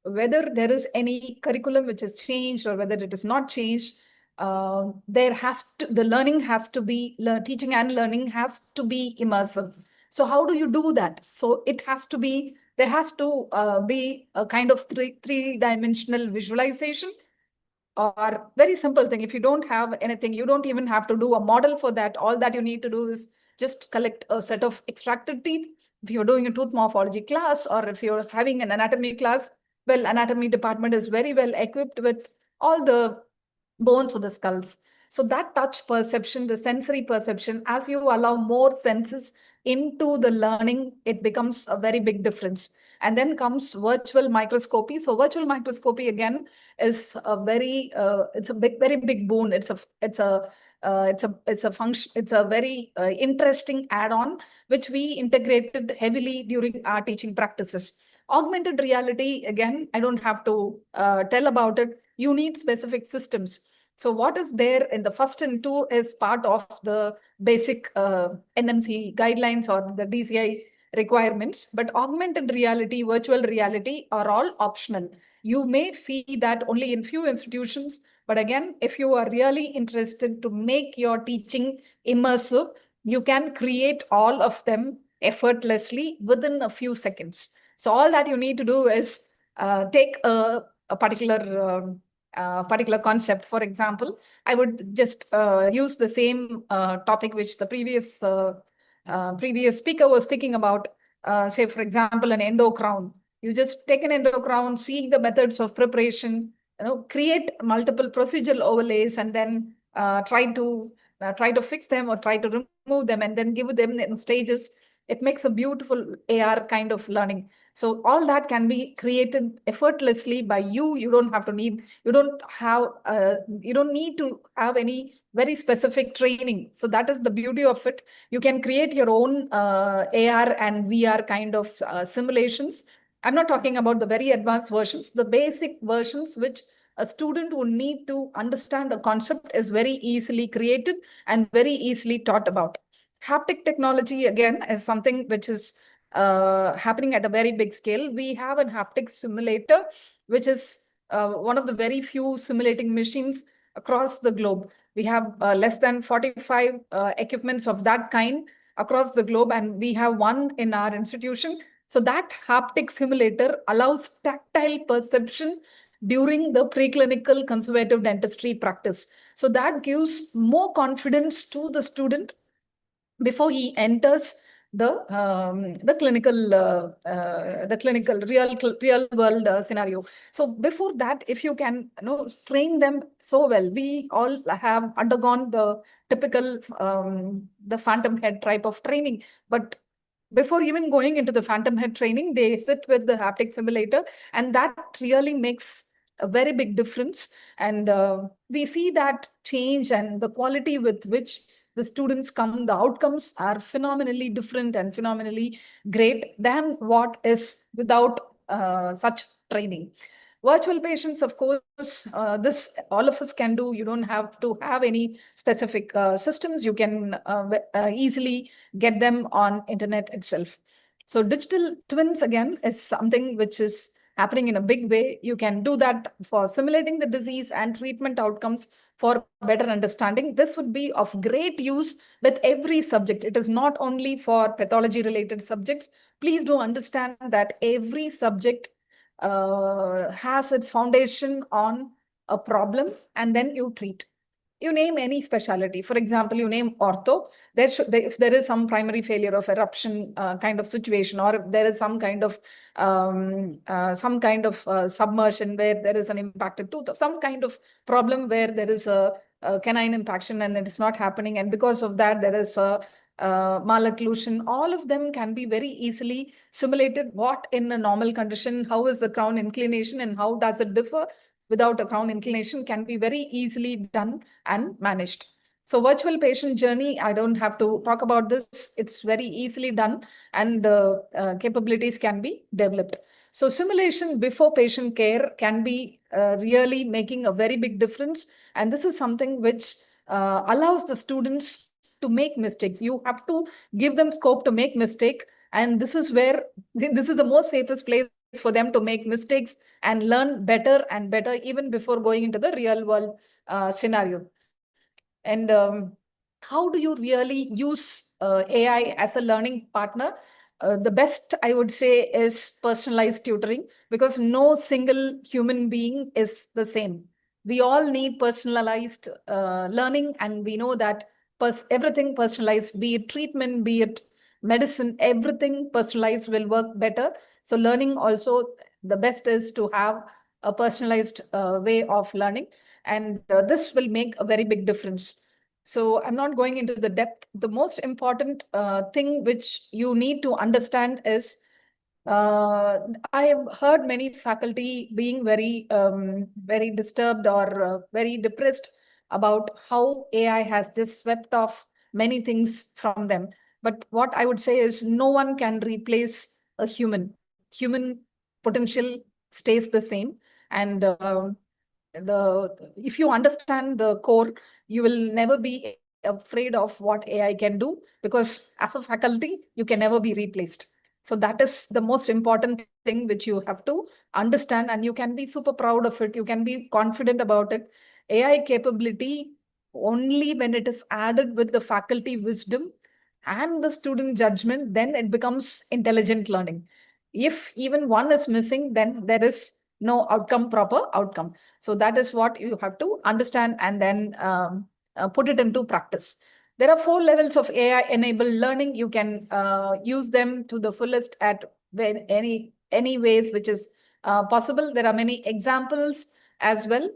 Whether there is any curriculum which is changed or whether it is not changed, the learning has to be, teaching and learning has to be immersive. So how do you do that? So there has to be a kind of three-dimensional visualization, or very simple thing. If you don't have anything, you don't even have to do a model for that. All that you need to do is just collect a set of extracted teeth. If you're doing a tooth morphology class, or if you're having an anatomy class, well, anatomy department is very well equipped with all the bones of the skulls. So that touch perception, the sensory perception, as you allow more senses into the learning, it becomes a very big difference. And then comes virtual microscopy. So virtual microscopy again is a very very big boon. It's a function. It's a very interesting add-on which we integrated heavily during our teaching practices. Augmented reality, again, I don't have to tell about it. You need specific systems. So what is there in the first and two is part of the basic NMC guidelines or the DCI requirements, but augmented reality, virtual reality are all optional. You may see that only in few institutions, but again, if you are really interested to make your teaching immersive, you can create all of them effortlessly within a few seconds. So all that you need to do is take a particular concept. For example, I would just use the same topic which the previous speaker was speaking about. Say, for example, an endo crown. You just take an endo crown, see the methods of preparation, create multiple procedural overlays, and then try to fix them or try to remove them, and then give them in stages. It makes a beautiful AR kind of learning. So all that can be created effortlessly by you. You don't need to have any very specific training. So that is the beauty of it. You can create your own AR and VR kind of simulations. I'm not talking about the very advanced versions. The basic versions which a student would need to understand a concept is very easily created and very easily taught about. Haptic technology, again, is something which is happening at a very big scale. We have a haptic simulator, which is one of the very few simulating machines across the globe. We have less than 45 equipments of that kind across the globe, and we have one in our institution. So that haptic simulator allows tactile perception during the preclinical conservative dentistry practice. So that gives more confidence to the student before he enters the clinical real world scenario. So before that, if you can train them so well, we all have undergone the typical the phantom head type of training, but before even going into the phantom head training, they sit with the haptic simulator, and that really makes a very big difference. And we see that change, and the quality with which the students come, the outcomes are phenomenally different and phenomenally great than what is without such training. Virtual patients, of course, this all of us can do. You don't have to have any specific systems. You can easily get them on internet itself. So digital twins, again, is something which is happening in a big way. You can do that for simulating the disease and treatment outcomes for better understanding. This would be of great use with every subject. It is not only for pathology related subjects. Please do understand that every subject has its foundation on a problem, and then you treat. You name any specialty. For example, you name ortho. If there is some primary failure of eruption kind of situation, or if there is some kind of submersion where there is an impacted tooth, or some kind of problem where there is a canine impaction and it is not happening, and because of that there is a malocclusion. All of them can be very easily simulated. What in a normal condition, how is the crown inclination and how does it differ without a crown inclination, can be very easily done and managed. So virtual patient journey, I don't have to talk about this. It's very easily done, and the capabilities can be developed. So simulation before patient care can be really making a very big difference. And this is something which allows the students to make mistakes. You have to give them scope to make mistake. And this is where this is the most safest place for them to make mistakes and learn better and better, even before going into the real world scenario. And how do you really use AI as a learning partner? The best I would say is personalized tutoring, because no single human being is the same. We all need personalized learning, and we know that everything personalized, be it treatment, be it medicine, everything personalized will work better. So learning also, the best is to have a personalized way of learning, and this will make a very big difference. So I'm not going into the depth. The most important thing which you need to understand is I have heard many faculty being very disturbed or very depressed about how AI has just swept off many things from them. But what I would say is no one can replace a human. Human potential stays the same. And if you understand the core, you will never be afraid of what AI can do, because as a faculty, you can never be replaced. So that is the most important thing which you have to understand, and you can be super proud of it. You can be confident about it. AI capability, only when it is added with the faculty wisdom and the student judgment, then it becomes intelligent learning. If even one is missing, then there is no proper outcome. So that is what you have to understand, and then put it into practice. There are 4 levels of AI-enabled learning. You can use them to the fullest at any ways which is possible. There are many examples as well.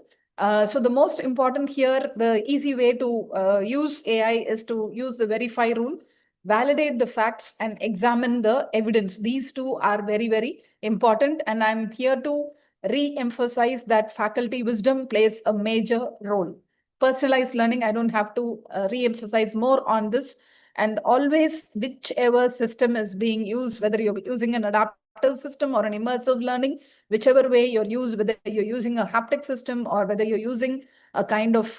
So the most important here, the easy way to use AI is to use the verify rule, validate the facts, and examine the evidence. These two are very, very important. And I'm here to re-emphasize that faculty wisdom plays a major role. Personalized learning, I don't have to re-emphasize more on this. And always, whichever system is being used, whether you're using an adaptive system or an immersive learning, whichever way you're used, whether you're using a haptic system or whether you're using a kind of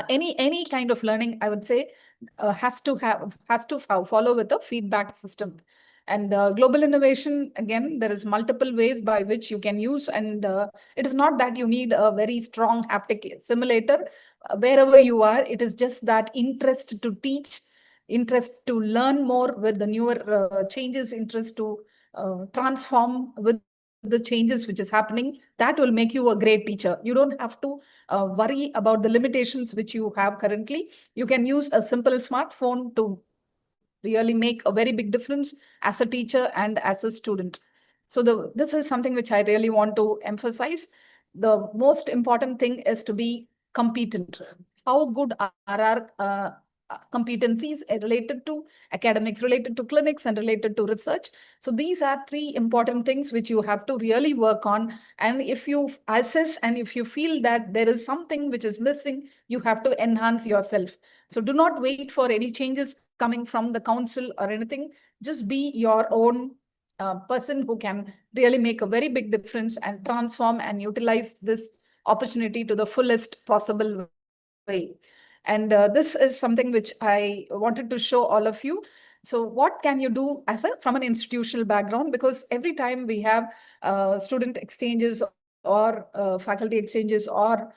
any kind of learning, I would say has to follow with a feedback system. And global innovation, again, there is multiple ways by which you can use, and it is not that you need a very strong haptic simulator wherever you are. It is just that interest to teach, interest to learn more with the newer changes, interest to transform with the the changes which is happening, that will make you a great teacher. You don't have to worry about the limitations which you have currently. You can use a simple smartphone to really make a very big difference as a teacher and as a student. So this is something which I really want to emphasize. The most important thing is to be competent. How good are our competencies related to academics, related to clinics, and related to research? So these are three important things which you have to really work on. And if you assess and if you feel that there is something which is missing, you have to enhance yourself. So do not wait for any changes coming from the council or anything. Just be your own person who can really make a very big difference and transform and utilize this opportunity to the fullest possible way. And this is something which I wanted to show all of you. So what can you do from an institutional background? Because every time we have student exchanges or faculty exchanges or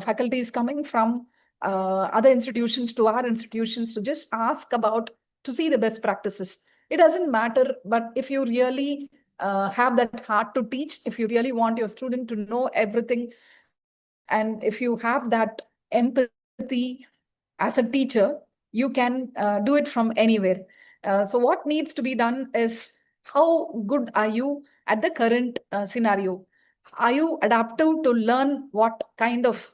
faculties coming from other institutions to our institutions to just ask about, to see the best practices. It doesn't matter, but if you really have that heart to teach, if you really want your student to know everything, and if you have that empathy as a teacher, you can do it from anywhere. So what needs to be done is, how good are you at the current scenario? Are you adaptive to learn what kind of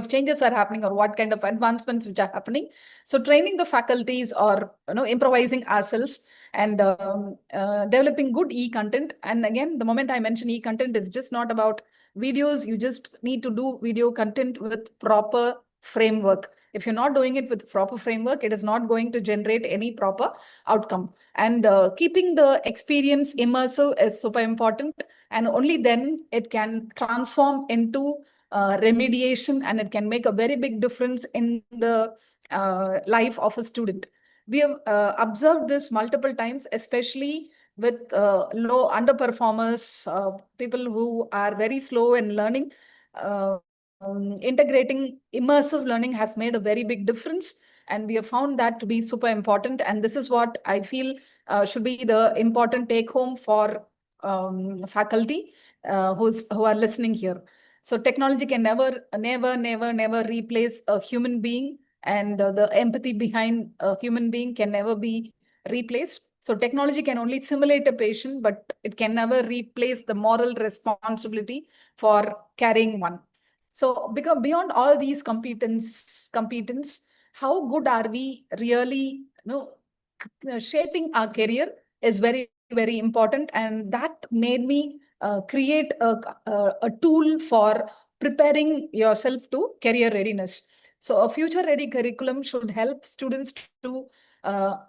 changes are happening or what kind of advancements which are happening? So training the faculties, or improvising ourselves, and developing good e-content. And again, the moment I mention e-content, is just not about videos. You just need to do video content with proper framework. If you're not doing it with proper framework, it is not going to generate any proper outcome. And keeping the experience immersive is super important, and only then it can transform into remediation, and it can make a very big difference in the life of a student. We have observed this multiple times, especially with low underperformers, people who are very slow in learning. Integrating immersive learning has made a very big difference, and we have found that to be super important. And this is what I feel should be the important take home for faculty who are listening here. So technology can never replace a human being, and the empathy behind a human being can never be replaced. So technology can only simulate a patient, but it can never replace the moral responsibility for carrying one. So because beyond all these competence, how good are we really, shaping our career is very, very important. And that made me create a tool for preparing yourself to career readiness. So a future ready curriculum should help students to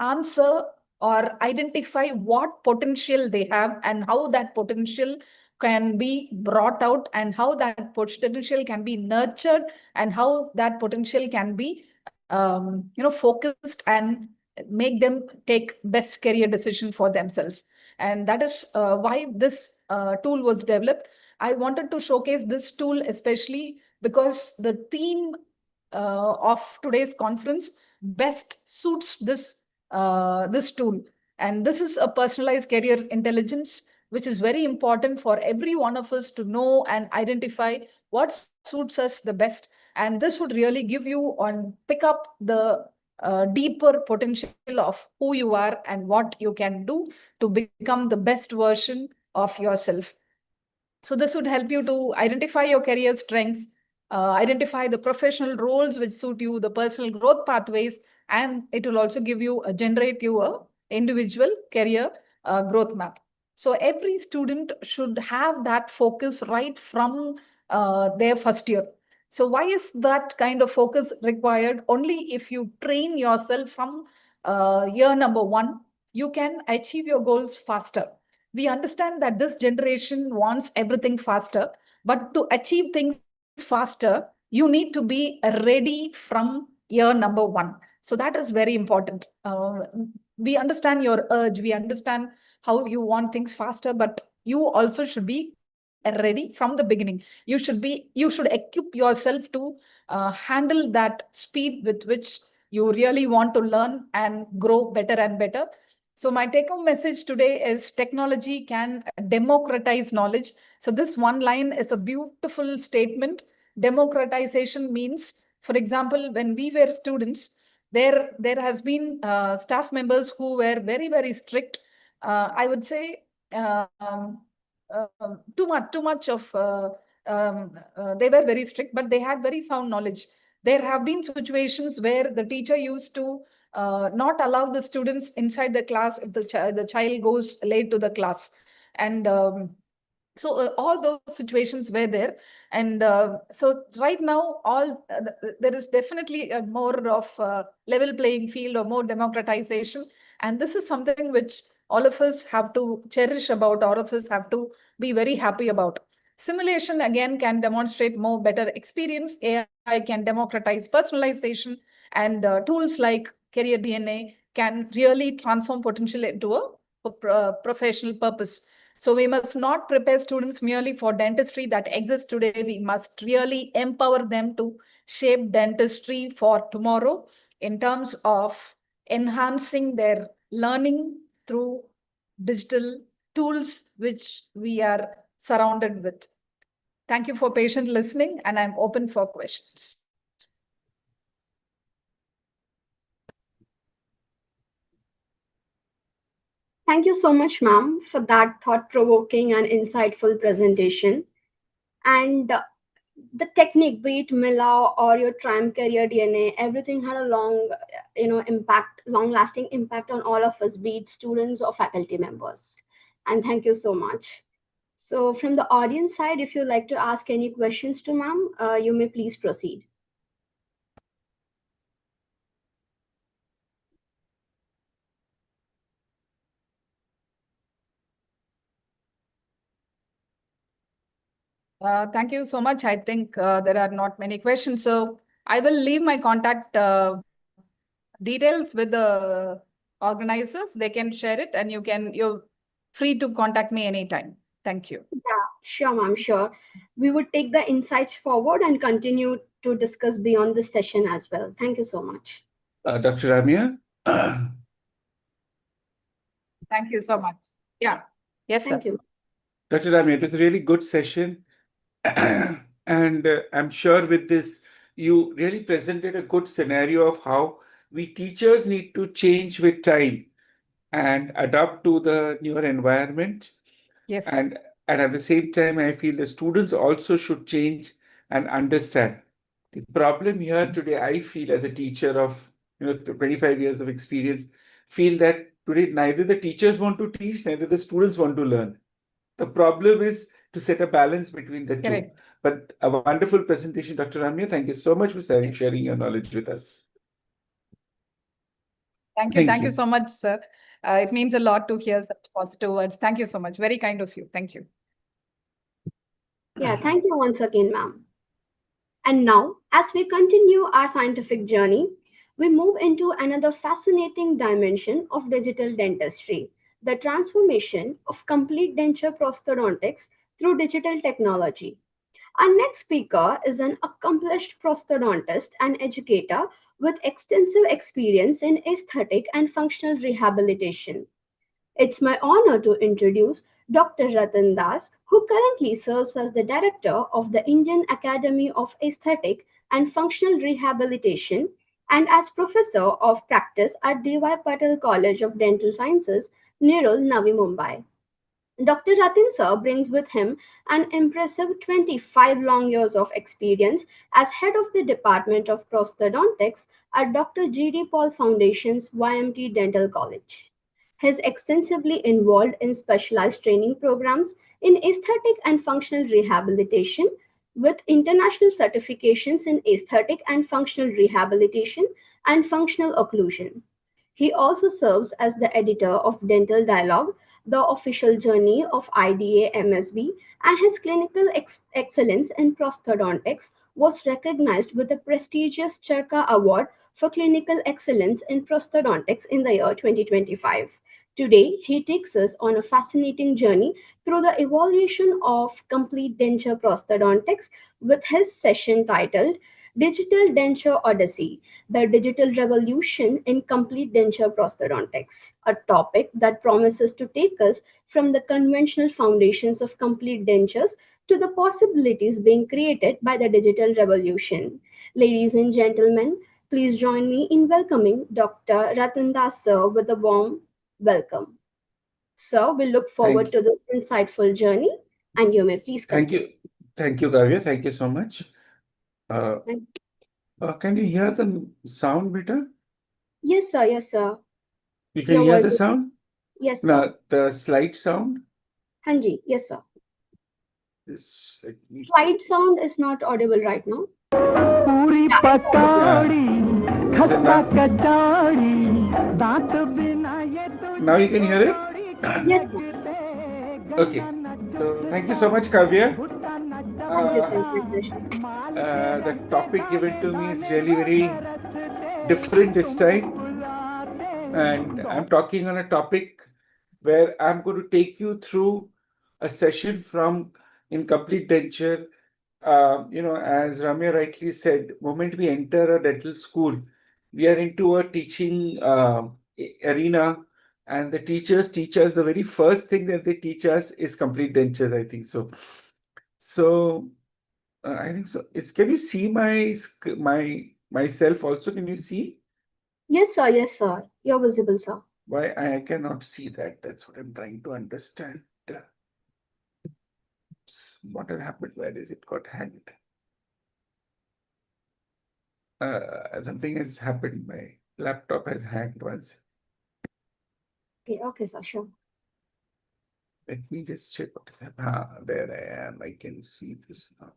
answer or identify what potential they have, and how that potential can be brought out, and how that potential can be nurtured, and how that potential can be focused, and make them take best career decision for themselves. And that is why this tool was developed. I wanted to showcase this tool especially because the theme of today's conference best suits this tool. And this is a personalized career intelligence, which is very important for every one of us to know and identify what suits us the best. And this would really give you and pick up the deeper potential of who you are and what you can do to become the best version of yourself. So this would help you to identify your career strengths, identify the professional roles which suit you, the personal growth pathways, and it will also generate you a individual career growth map. So every student should have that focus right from their first year. So why is that kind of focus required? Only if you train yourself from year number 1, you can achieve your goals faster. We understand that this generation wants everything faster, but to achieve things faster, you need to be ready from year number 1. So that is very important. We understand your urge, we understand how you want things faster, but you also should be ready from the beginning. You should equip yourself to handle that speed with which you really want to learn and grow better and better. So my take-home message today is technology can democratize knowledge. So this one line is a beautiful statement. Democratization means, for example, when we were students, there has been staff members who were very, very strict. I would say too much of they were very strict, but they had very sound knowledge. There have been situations where the teacher used to not allow the students inside the class if the child goes late to the class. And so all those situations were there. And so right now, there is definitely a more of level playing field or more democratization. And this is something which all of us have to cherish about, all of us have to be very happy about. Simulation, again, can demonstrate more better experience. AI can democratize personalization, and tools like Career DNA can really transform potential into a professional purpose. So we must not prepare students merely for dentistry that exists today. We must really empower them to shape dentistry for tomorrow in terms of enhancing their learning through digital tools which we are surrounded with. Thank you for patient listening, and I'm open for questions. Thank you so much, ma'am, for that thought-provoking and insightful presentation. And the technique, be it Mila or your Triumph Career DNA, everything had a long-lasting impact on all of us, be it students or faculty members. And thank you so much. So from the audience side, if you'd like to ask any questions to ma'am, you may please proceed. Thank you so much. I think there are not many questions. So I will leave my contact details with the organizers. They can share it, and you're free to contact me anytime. Thank you. Yeah, sure, ma'am, sure. We would take the insights forward and continue to discuss beyond this session as well. Thank you so much. Dr. Ramya? Thank you so much. Yeah. Yes, Thank sir. you. Dr. Ramya, it was a really good session. And I'm sure with this, you really presented a good scenario of how we teachers need to change with time and adapt to the newer environment. Yes. And at the same time, I feel the students also should change and understand. The problem here today, I feel as a teacher of 25 years of experience, feel that today neither the teachers want to teach, neither the students want to learn. The problem is to set a balance between the two. Correct. But a wonderful presentation, Dr. Ramya. Thank you so much for sharing your knowledge with us. Thank you. Thank you so much, sir. It means a lot to hear such positive words. Thank you so much. Very kind of you. Thank you. Yeah, thank you once again, ma'am. And now, as we continue our scientific journey, we move into another fascinating dimension of digital dentistry, the transformation of complete denture prosthodontics through digital technology. Our next speaker is an accomplished prosthodontist and educator with extensive experience in aesthetic and functional rehabilitation. It's my honor to introduce Dr. Ratan Das, who currently serves as the director of the Indian Academy of Aesthetic and Functional Rehabilitation and as professor of practice at D.Y. Patel College of Dental Sciences, Nerul, Navi Mumbai. Dr. Ratin sir brings with him an impressive 25 long years of experience as head of the Department of Prosthodontics at Dr. G.D. Paul Foundation's YMT Dental College. He is extensively involved in specialized training programs in aesthetic and functional rehabilitation with international certifications in aesthetic and functional rehabilitation and functional occlusion. He also serves as the editor of Dental Dialogue, the official journey of IDA MSB, and his clinical excellence in prosthodontics was recognized with the prestigious Charka Award for Clinical Excellence in Prosthodontics in the year 2025. Today, he takes us on a fascinating journey through the evolution of complete denture prosthodontics with his session titled Digital Denture Odyssey, the digital revolution in complete denture prosthodontics, a topic that promises to take us from the conventional foundations of complete dentures to the possibilities being created by the digital revolution. Ladies and gentlemen, please join me in welcoming Dr. Ratan Das sir with a warm welcome. Sir, we look forward Thank, to this insightful journey, and you may please thank continue. you. Thank you, Kavya. Thank you so much. Uh, Thank- can you hear the sound better? Yes, sir. Yes, sir. You can Your hear voice the is. sound? Yes, sir. No, the slide sound? Hanji. Yes, sir. Let me Slide sound is not audible right now. पूरी Yeah, it's audible. Pakodi is it खस्ता now? कचौड़ी दांत बिना ये Now you can hear it? Yes, sir. Okay. So thank you so much, Kavya. Thank you, Uh, sir. My pleasure. the topic given to me is really very different this time. And I'm talking on a topic where I'm going to take you through a session from Incomplete Denture. As Ramya rightly said, moment we enter a dental school, we are into a teaching arena, and the teachers teach us the very first thing that they teach us is complete dentures, I think so. So I think so. Can you see myself also? Can you see? Yes, sir. Yes, sir. You're visible, sir. Why I cannot see that? That's what I'm trying to understand. What has happened? Where is it got hanged? Something has happened. My laptop has hanged once. Okay, okay, sir. Sure. Let me just check what is happening. Ah, there I am. I can see this now.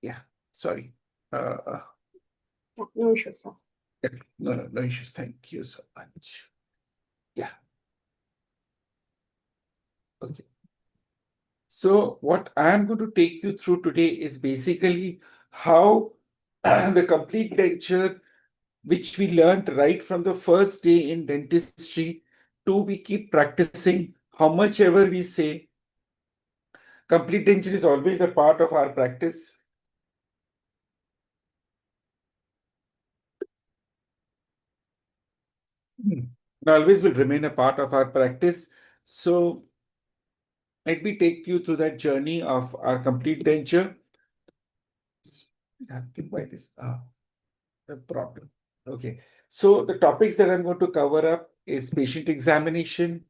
Yeah, sorry. Yeah, no issues, sir. No issues. Thank you so much. Yeah. Okay. So what I'm going to take you through today is basically how the complete denture, which we learned right from the first day in dentistry, to we keep practicing, how much ever we say, complete denture is always a part of our practice. And always will remain a part of our practice. So let me take you through that journey of our complete denture. Why this? The problem. Okay. So the topics that I'm going to cover up is patient examination,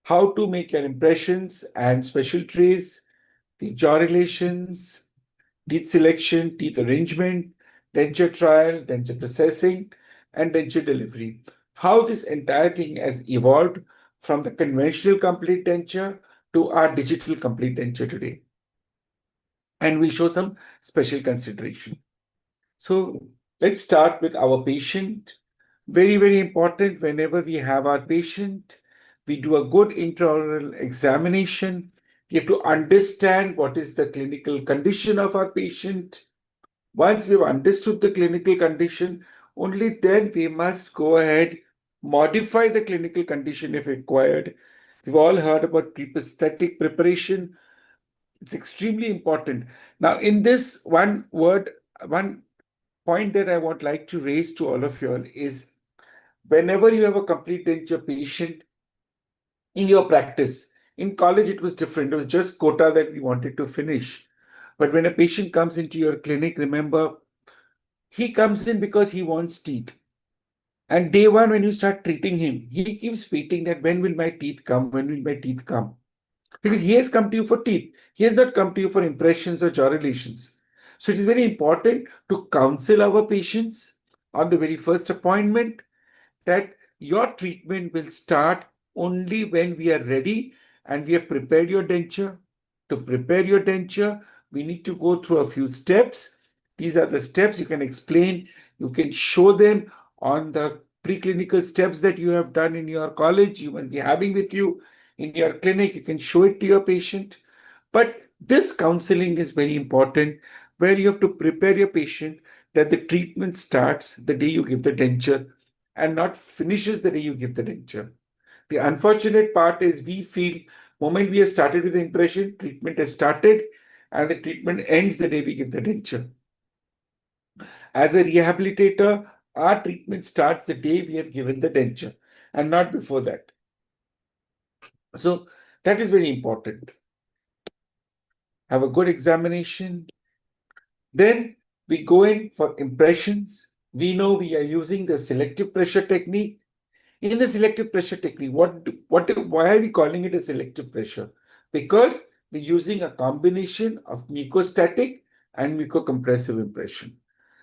how to make your impressions and special trays, the jaw relations, teeth selection, teeth arrangement, denture trial, denture processing, and denture delivery. How this entire thing has evolved from the conventional complete denture to our digital complete denture today. And we'll show some special consideration. So let's start with our patient. Very, very important whenever we have our patient, we do a good intraoral examination. We have to understand what is the clinical condition of our patient. Once we've understood the clinical condition, only then we must go ahead, modify the clinical condition if required. We've all heard about pre-prosthetic preparation. It's extremely important. Now, in this one point that I would like to raise to all of you all is whenever you have a complete denture patient in your practice, in college it was different. It was just quota that we wanted to finish. But when a patient comes into your clinic, remember, he comes in because he wants teeth. And day one, when you start treating him, he keeps waiting that when will my teeth come? When will my teeth come? Because he has come to you for teeth. He has not come to you for impressions or jaw relations. So it is very important to counsel our patients on the very first appointment that your treatment will start only when we are ready and we have prepared your denture. To prepare your denture, we need to go through a few steps. These are the steps you can explain. You can show them on the preclinical steps that you have done in your college. You must be having with you in your clinic. You can show it to your patient. But this counseling is very important, where you have to prepare your patient that the treatment starts the day you give the denture and not finishes the day you give the denture. The unfortunate part is we feel Moment we have started with the impression, treatment has started, and the treatment ends the day we give the denture. As a rehabilitator, our treatment starts the day we have given the denture and not before that. So that is very important. Have a good examination. Then we go in for impressions. We know we are using the selective pressure technique. In the selective pressure technique, why are we calling it a selective pressure? Because we're using a combination of mucostatic and mucocompressive impression.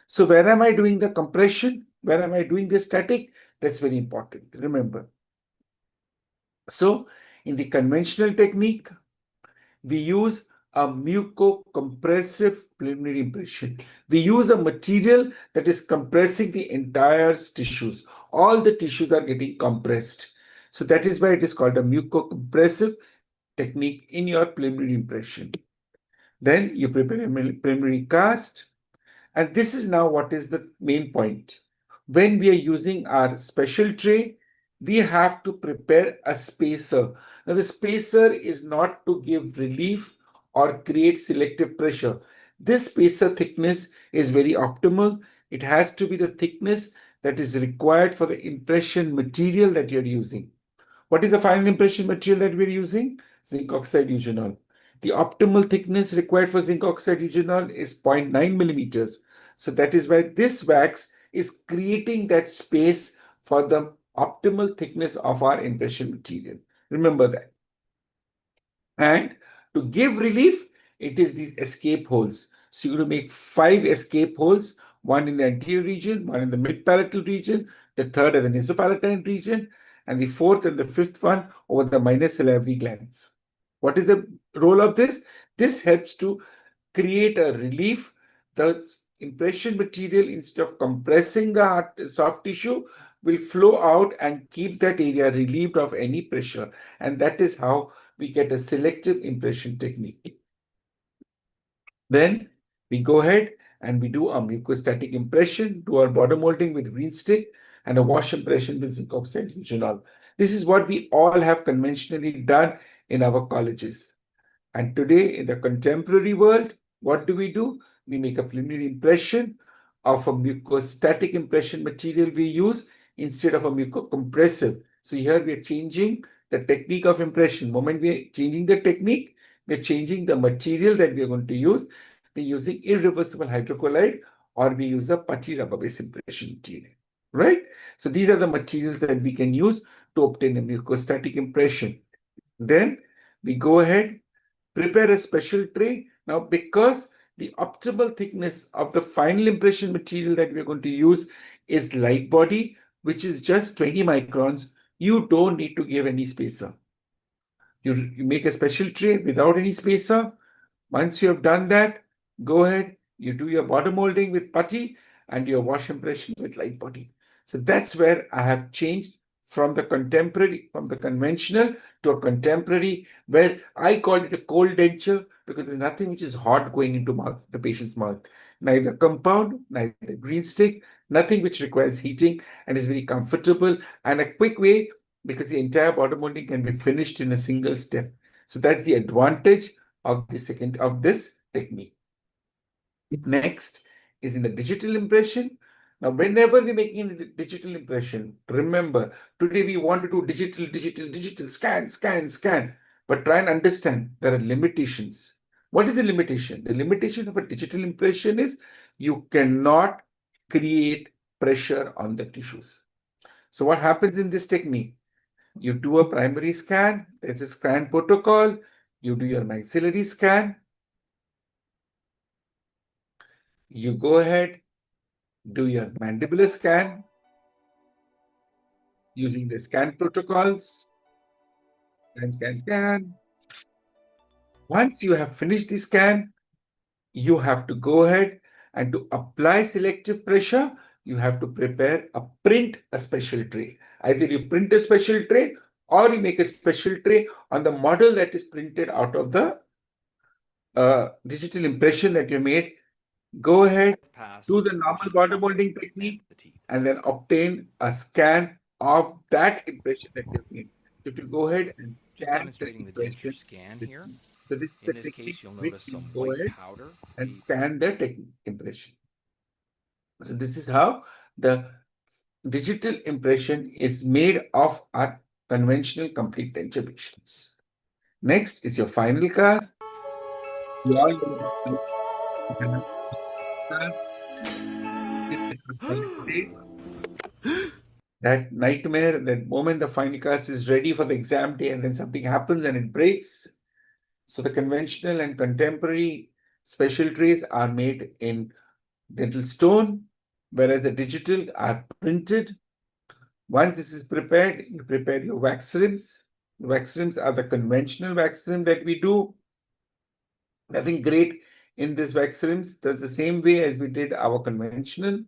So where am I doing the compression? Where am I doing the static? That's very important. Remember. So in the conventional technique, we use a mucocompressive preliminary impression. We use a material that is compressing the entire tissues. All the tissues are getting compressed. So that is why it is called a mucocompressive technique in your preliminary impression. Then you prepare a preliminary cast. And this is now what is the main point. When we are using our special tray, we have to prepare a spacer. Now, the spacer is not to give relief or create selective pressure. This spacer thickness is very optimal. It has to be the thickness that is required for the impression material that you're using. What is the final impression material that we're using? Zinc oxide eugenol. The optimal thickness required for zinc oxide eugenol is 0.9 millimeters. So that is why this wax is creating that space for the optimal thickness of our impression material. Remember that. And to give relief, it is these escape holes. So you're going to make 5 escape holes, one in the anterior region, one in the mid-palatal region, the third in the nasopalatine region, and the fourth and the fifth one over the minor salivary glands. What is the role of this? This helps to create a relief. The impression material, instead of compressing the soft tissue, will flow out and keep that area relieved of any pressure. And that is how we get a selective impression technique. Then we go ahead and we do a mucostatic impression, do our bottom molding with green stick, and a wash impression with zinc oxide eugenol. This is what we all have conventionally done in our colleges. And today, in the contemporary world, what do? We make a preliminary impression of a mucostatic impression material we use instead of a mucocompressive. So here we are changing the technique of impression. Moment we are changing the technique, we are changing the material that we are going to use. We're using irreversible hydrocolloid, or we use a putty rubber-based impression material. Right? So these are the materials that we can use to obtain a mucostatic impression. Then we go ahead, prepare a special tray. Now, because the optimal thickness of the final impression material that we're going to use is light body, which is just 20 microns, you don't need to give any spacer. You make a special tray without any spacer. Once you have done that, go ahead, you do your bottom molding with putty and your wash impression with light body. So that's where I have changed from the conventional to a contemporary, where I call it a cold denture because there's nothing which is hot going into the patient's mouth. Neither compound, neither green stick, nothing which requires heating and is very comfortable and a quick way, because the entire bottom molding can be finished in a single step. So that's the advantage of this technique. Next is in the digital impression. Now, whenever we're making a digital impression, remember, today we want to do digital, scan, but try and understand there are limitations. What is the limitation? The limitation of a digital impression is you cannot create pressure on the tissues. So what happens in this technique? You do a primary scan, there's a scan protocol, you do your maxillary scan, you go ahead, do your mandibular scan using the scan protocols, scan. Once you have finished the scan, you have to go ahead and to apply selective pressure, you have to print a special tray. Either you print a special tray or you make a special tray on the model that is printed out of the digital impression that you made. Go ahead, do the normal bottom molding technique, and then obtain a scan of that impression that you've made. You have to go ahead and Just demonstrating the gesture scan here. So this is In the this technique case, you'll which notice you some go white ahead powder. and scan the impression. So this is how the digital impression is made of our conventional complete denture patients. Next is your final cast. You all know that nightmare, that moment the final cast is ready for the exam day and then something happens and it breaks. So the conventional and contemporary special trays are made in dental stone, whereas the digital are printed. Once this is prepared, you prepare your wax rims. The wax rims are the conventional wax rim that we do. Nothing great in this wax rims. That's the same way as we did our conventional.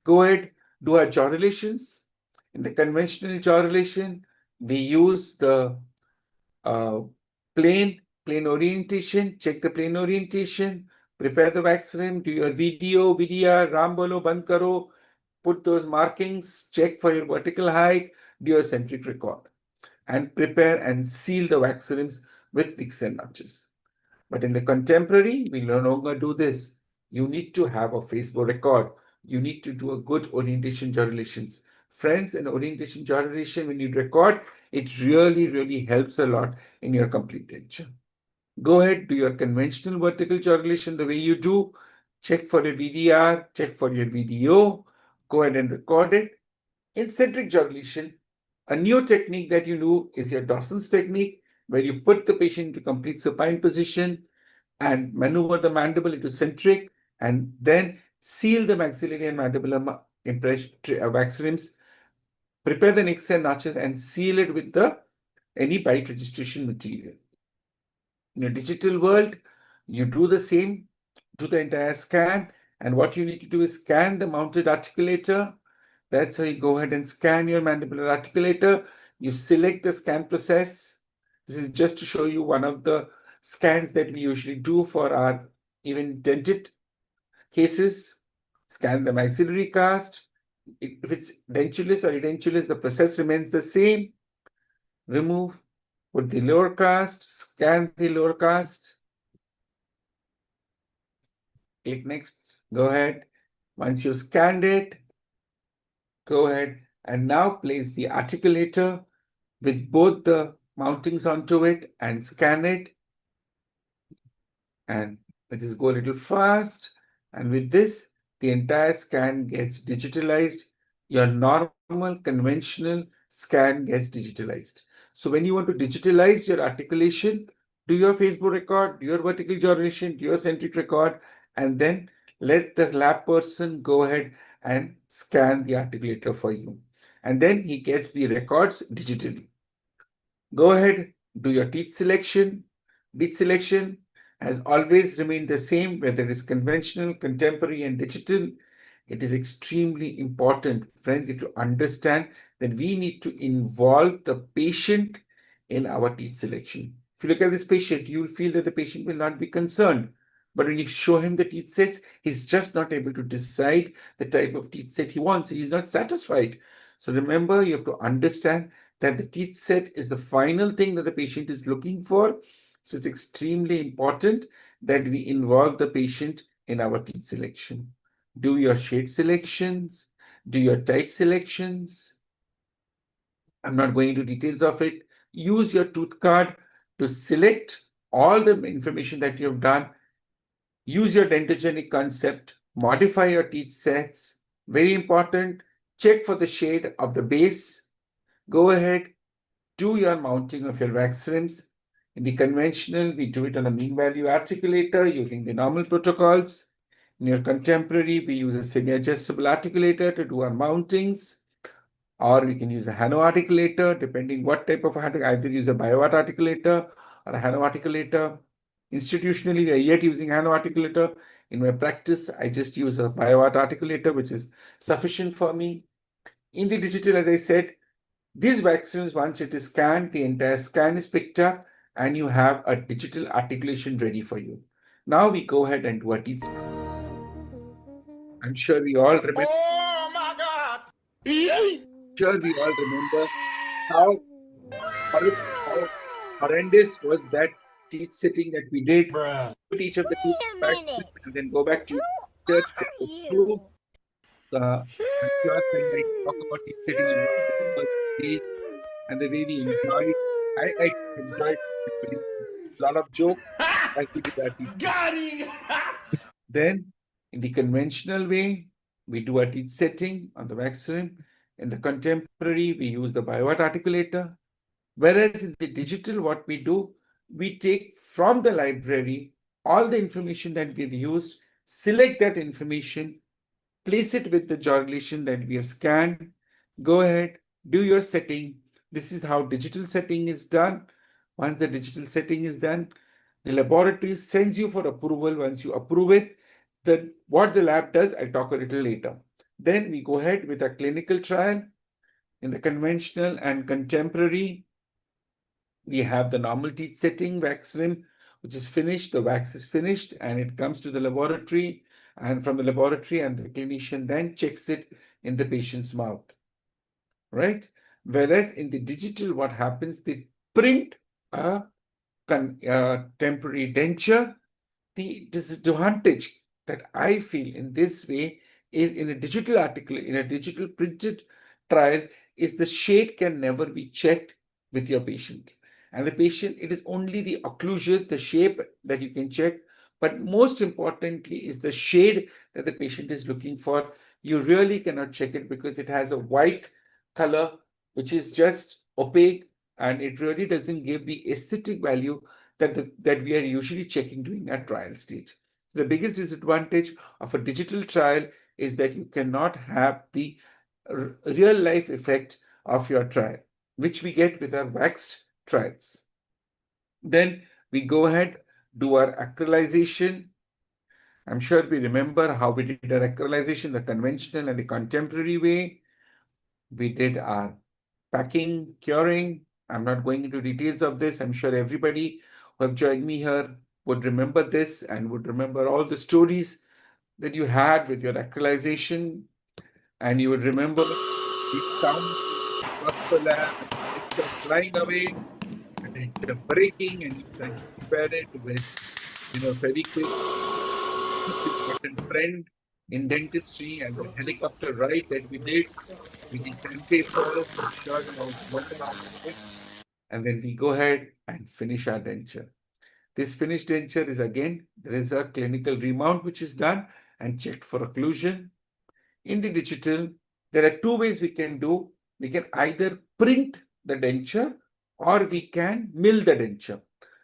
Go ahead, do our jaw relations. In the conventional jaw relation, we use the uh, plane orientation, check the plane orientation, prepare the wax rim, do your video, VDR, ram bolo, band karo, put those markings, check for your vertical height, do your centric record, and prepare and seal the wax rims with nicks and notches. But in the contemporary, we no longer do this. You need to have a Facebook record. You need to do a good orientation jaw relations. Friends, in orientation jaw relation, when you record, it really, really helps a lot in your complete denture. Go ahead, do your conventional vertical jaw relation the way you do. Check for your VDR, check for your video. Go ahead and record it. In centric jaw relation, a new technique that you do is your Dawson's technique, where you put the patient into complete supine position and maneuver the mandible into centric, and then seal the maxillary and mandibular impression wax rims, prepare the nicks and notches, and seal it with the any bite registration material. In a digital world, you do the same, do the entire scan, and what you need to do is scan the mounted articulator. That's how you go ahead and scan your mandibular articulator. You select the scan process. This is just to show you one of the scans that we usually do for our even dented cases. Scan the maxillary cast. If it's dentulous or edentulous, the process remains the same. Remove, put the lower cast, scan the lower cast. Click next, go ahead. Once you've scanned it, go ahead and now place the articulator with both the mountings onto it and scan it. And let us go a little fast. And with this, the entire scan gets digitalized. Your normal conventional scan gets digitalized. So when you want to digitalize your articulation, do your Facebook record, do your vertical jaw relation, do your centric record, and then let the lab person go ahead and scan the articulator for you. And then he gets the records digitally. Go ahead, do your teeth selection. Teeth selection has always remained the same, whether it is conventional, contemporary, and digital. It is extremely important, friends, to understand that we need to involve the patient in our teeth selection. If you look at this patient, you will feel that the patient will not be concerned. But when you show him the teeth sets, he's just not able to decide the type of teeth set he wants. He's not satisfied. So remember, you have to understand that the teeth set is the final thing that the patient is looking for. So it's extremely important that we involve the patient in our teeth selection. Do your shade selections, do your type selections. I'm not going into details of it. Use your tooth card to select all the information that you have done. Use your dentogenic concept, modify your teeth sets. Very important. Check for the shade of the base. Go ahead, do your mounting of your wax rims. In the conventional, we do it on a mean value articulator using the normal protocols. In your contemporary, we use a semi-adjustable articulator to do our mountings, or we can use a Hano articulator, depending what type of articulator, either use a BioArt articulator or a Hano articulator. Institutionally, we are yet using Hano articulator. In my practice, I just use a BioArt articulator, which is sufficient for me. In the digital, as I said, these vaccines, once it is scanned, the entire scan is picked up and you have a digital articulation ready for you. Now we go ahead and do a teeth scan. I'm sure we all remember. Oh my God! Sure, we all remember how horrendous was that teach sitting that we did. Put each of the teeth back and then go back to your teacher to approve. I'm sure when I talk about teach sitting, you remember the days and the way we enjoyed. I enjoyed a lot of jokes as we did our teeth. Then, in the conventional way, we do a teeth setting on the vaccine. In the contemporary, we use the bioart articulator. Whereas in the digital, what we do, we take from the library all the information that we've used, select that information, place it with the journalization that we have scanned, go ahead, do your setting. This is how digital setting is done. Once the digital setting is done, the laboratory sends you for approval. Once you approve it, what the lab does, I'll talk a little later. Then we go ahead with a clinical trial. In the conventional and contemporary, we have the normal teeth setting vaccine, which is finished. The wax is finished and it comes to the laboratory, and from the laboratory, and the clinician then checks it in the patient's mouth, right? Whereas in the digital, what happens, they print a temporary denture. The disadvantage that I feel in this way is in a digital article, in a digital printed trial, is the shade can never be checked with your patient. And the patient, it is only the occlusion, the shape that you can check. But most importantly is the shade that the patient is looking for. You really cannot check it because it has a white color, which is just opaque, and it really doesn't give the aesthetic value that we are usually checking during our trial stage. The biggest disadvantage of a digital trial is that you cannot have the real life effect of your trial, which we get with our waxed trials. Then we go ahead, do our acrylization. I'm sure we remember how we did our acrylization, the conventional and the contemporary way. We did our packing, curing. I'm not going into details of this. I'm sure everybody who have joined me here would remember this and would remember all the stories that you had with your acrylization. And you would remember the sound of the lab, and the denture flying away, and the denture breaking, and you trying to repair it with, Fevikwik, most important friend in dentistry, and the helicopter ride that we did with the sandpapers. I'm sure you all remember all of it. And then we go ahead and finish our denture. This finished denture is again, there is a clinical remount which is done and checked for occlusion. In the digital, there are two ways we can do. We can either print the denture or we can mill the denture.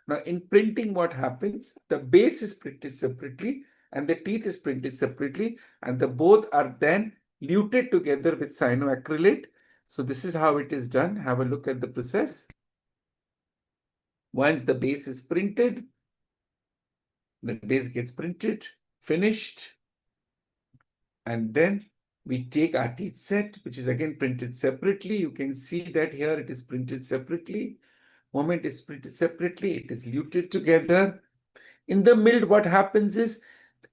Now, in printing, what happens? The base is printed separately and the teeth is printed separately, and the both are then luted together with cyanoacrylate. So this is how it is done. Have a look at the process. Once the base is printed, the base gets printed, finished, and then we take our teeth set, which is again printed separately. You can see that here it is printed separately. Moment is printed separately, it is luted together. In the milled, what happens is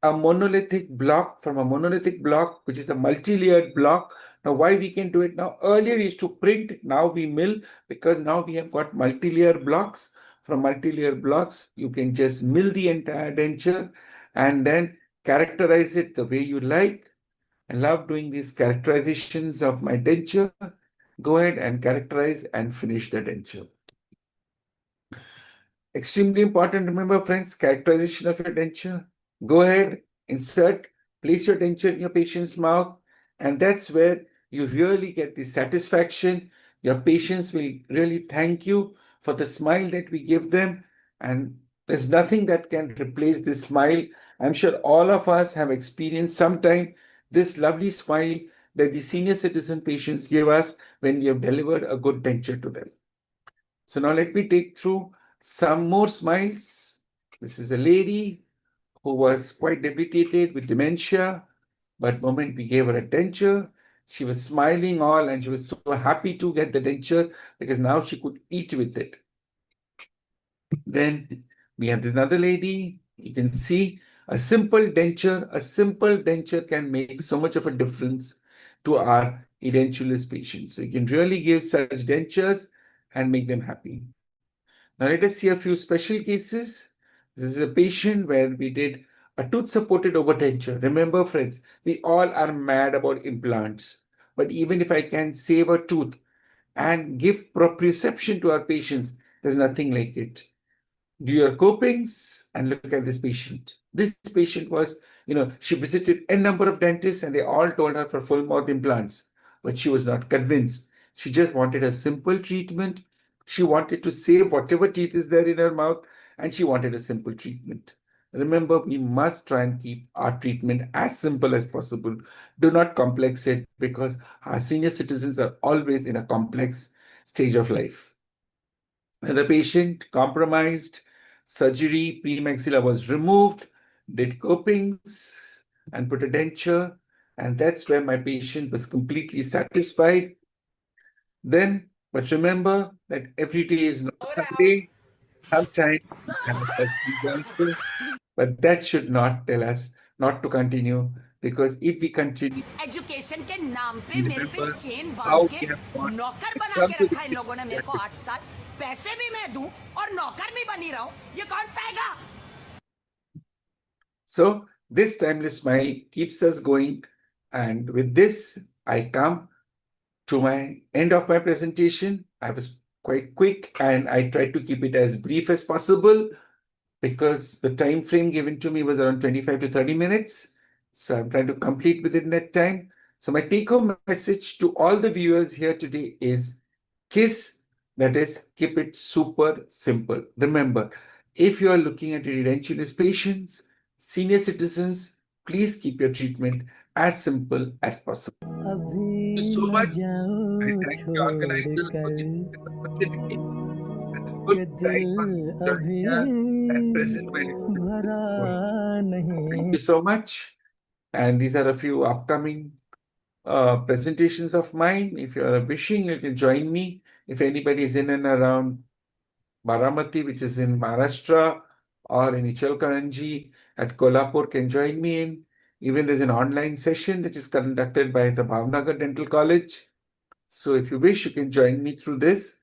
a monolithic block from a monolithic block, which is a multi-layered block. Now, why we can do it now? Earlier we used to print, now we mill, because now we have got multi-layer blocks. From multi-layer blocks, you can just mill the entire denture and then characterize it the way you like. I love doing these characterizations of my denture. Go ahead and characterize and finish the denture. Extremely important, remember friends, characterization of your denture. Go ahead, insert, place your denture in your patient's mouth, and that's where you really get the satisfaction. Your patients will really thank you for the smile that we give them, and there's nothing that can replace this smile. I'm sure all of us have experienced sometime this lovely smile that the senior citizen patients give us when we have delivered a good denture to them. So now let me take through some more smiles. This is a lady who was quite debilitated with dementia, but moment we gave her a denture, she was smiling all and she was so happy to get the denture because now she could eat with it. Then we have this another lady. You can see a simple denture can make so much of a difference to our edentulous patients. So you can really give such dentures and make them happy. Now let us see a few special cases. This is a patient where we did a tooth-supported overdenture. Remember, friends, we all are mad about implants. But even if I can save a tooth and give proprioception to our patients, there's nothing like it. Do your copings and look at this patient. This patient was, she visited a number of dentists and they all told her for full mouth implants, but she was not convinced. She just wanted a simple treatment. She wanted to save whatever teeth is there in her mouth and she wanted a simple treatment. Remember, we must try and keep our treatment as simple as possible. Do not complex it because our senior citizens are always in a complex stage of life. And the patient compromised, surgery, premaxilla was removed, did copings, and put a denture. And that's where my patient was completely satisfied. Then, but remember that every day is not Sunday. Sometimes we have also, but that should not tell us not to continue because if we continue, education के नाम पे we मेरे पे remember chain बांध how के we have gone नौकर and बना come के to रखा इन this लोगों ने मेरे को 8 साल पैसे भी मैं दूं और नौकर भी बनी रहूं ये कौन साएगा So this timeless smile keeps us going. And with this, I come to my end of my presentation. I was quite quick and I tried to keep it as brief as possible because the time frame given to me was around 25 to 30 minutes. So I'm trying to complete within that time. So my take-home message to all the viewers here today is KISS, that is, keep it super simple. Remember, if you are looking at your edentulous patients, senior citizens, please keep your treatment as simple as possible. Thank you अभी so न much. I जाऊं thank the छोड़ organizers for कर giving me this opportunity. It is a good के time दिल for me to join अभी here and present my भरा Thank नहीं. you so much. And these are a few upcoming presentations of mine. If you are wishing, you can join me. If anybody is in and around Baramati, which is in Maharashtra, or in Ichalkaranji at Kolhapur, can join me in. Even there's an online session which is conducted by the Bhavnagar Dental College. So if you wish, you can join me through this.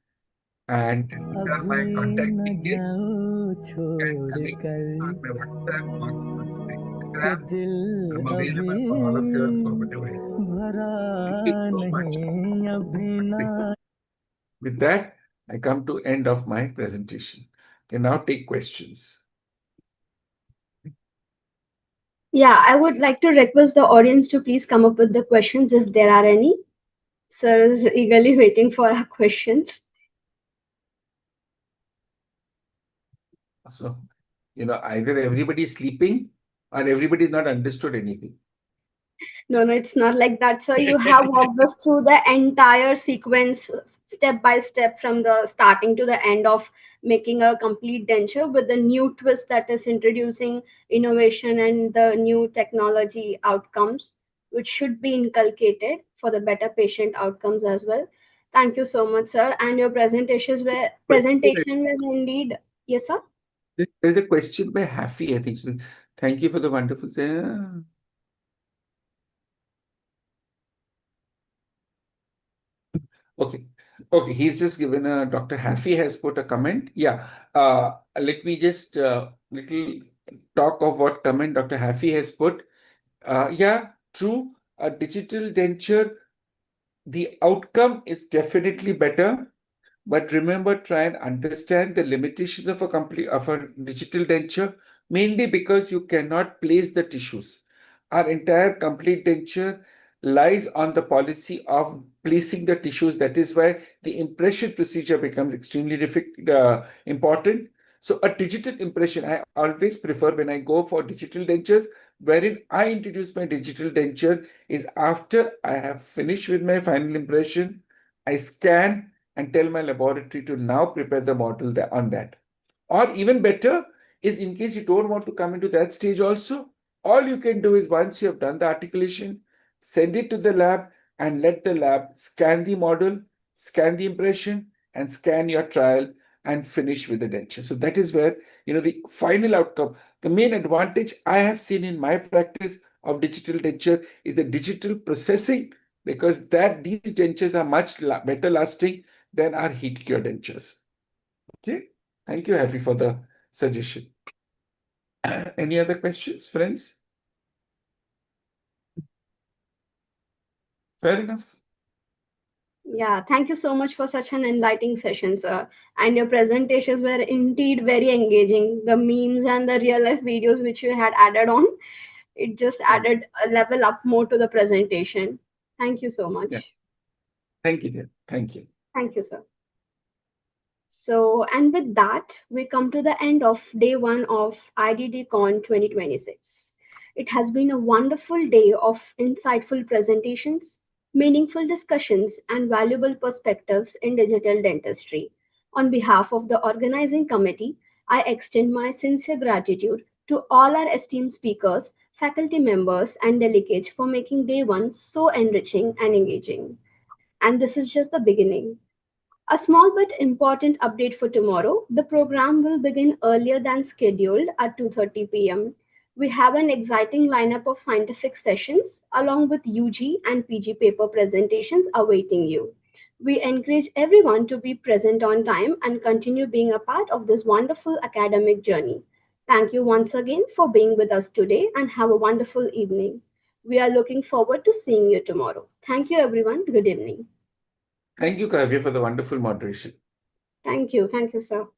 And these are my अभी contact न details. जाऊं You can छोड़ connect कर on my WhatsApp or on my के Instagram. दिल I'm अभी available for all of you for whatever. भरा Thank you so much. नहीं. अभी ना With that, I come to end of my presentation. Can now take questions. Yeah, I would like to request the audience to please come up with the questions if there are any. Sir is eagerly waiting for our questions. So, either everybody is sleeping or everybody not understood anything. No, no, it's not like that. So you have walked us through the entire sequence step by step from the starting to the end of making a complete denture with the new twist that is introducing innovation and the new technology outcomes, which should be inculcated for the better patient outcomes as well. Thank you so much, sir. And your presentation was indeed, yes, sir. There's a question by Happy, I think. So thank you for the wonderful. Okay. Okay, he's just given a Dr. Haffy has put a comment. Yeah. Let me just little talk of what comment Dr. Haffy has put. Yeah, true. A digital denture, the outcome is definitely better. But remember, try and understand the limitations of a digital denture, mainly because you cannot place the tissues. Our entire complete denture lies on the policy of placing the tissues. That is why the impression procedure becomes extremely important. So a digital impression, I always prefer when I go for digital dentures, wherein I introduce my digital denture is after I have finished with my final impression, I scan and tell my laboratory to now prepare the model on that. Or even better is in case you don't want to come into that stage also, all you can do is once you have done the articulation, send it to the lab and let the lab scan the model, scan the impression, and scan your trial and finish with the denture. So that is where, the final outcome, the main advantage I have seen in my practice of digital denture is the digital processing because these dentures are much better lasting than our heat cure dentures. Okay. Thank you, Happy, for the suggestion. Any other questions, friends? Fair enough. Yeah, thank you so much for such an enlightening session, sir. And your presentations were indeed very engaging. The memes and the real life videos which you had added on, it just added a level up more to the presentation. Thank you so much. Yeah. Thank you, dear. Thank you. Thank you, sir. So, and with that, we come to the end of day one of Iddcon 2026. It has been a wonderful day of insightful presentations, meaningful discussions, and valuable perspectives in digital dentistry. On behalf of the organizing committee, I extend my sincere gratitude to all our esteemed speakers, faculty members, and delegates for making day one so enriching and engaging. And this is just the beginning. A small but important update for tomorrow. The program will begin earlier than scheduled at 2:30 p.m. We have an exciting lineup of scientific sessions along with UG and PG paper presentations awaiting you. We encourage everyone to be present on time and continue being a part of this wonderful academic journey. Thank you once again for being with us today and have a wonderful evening. We are looking forward to seeing you tomorrow. Thank you, everyone. Good evening. Thank you, Kavya, for the wonderful moderation. Thank you. Thank you, sir.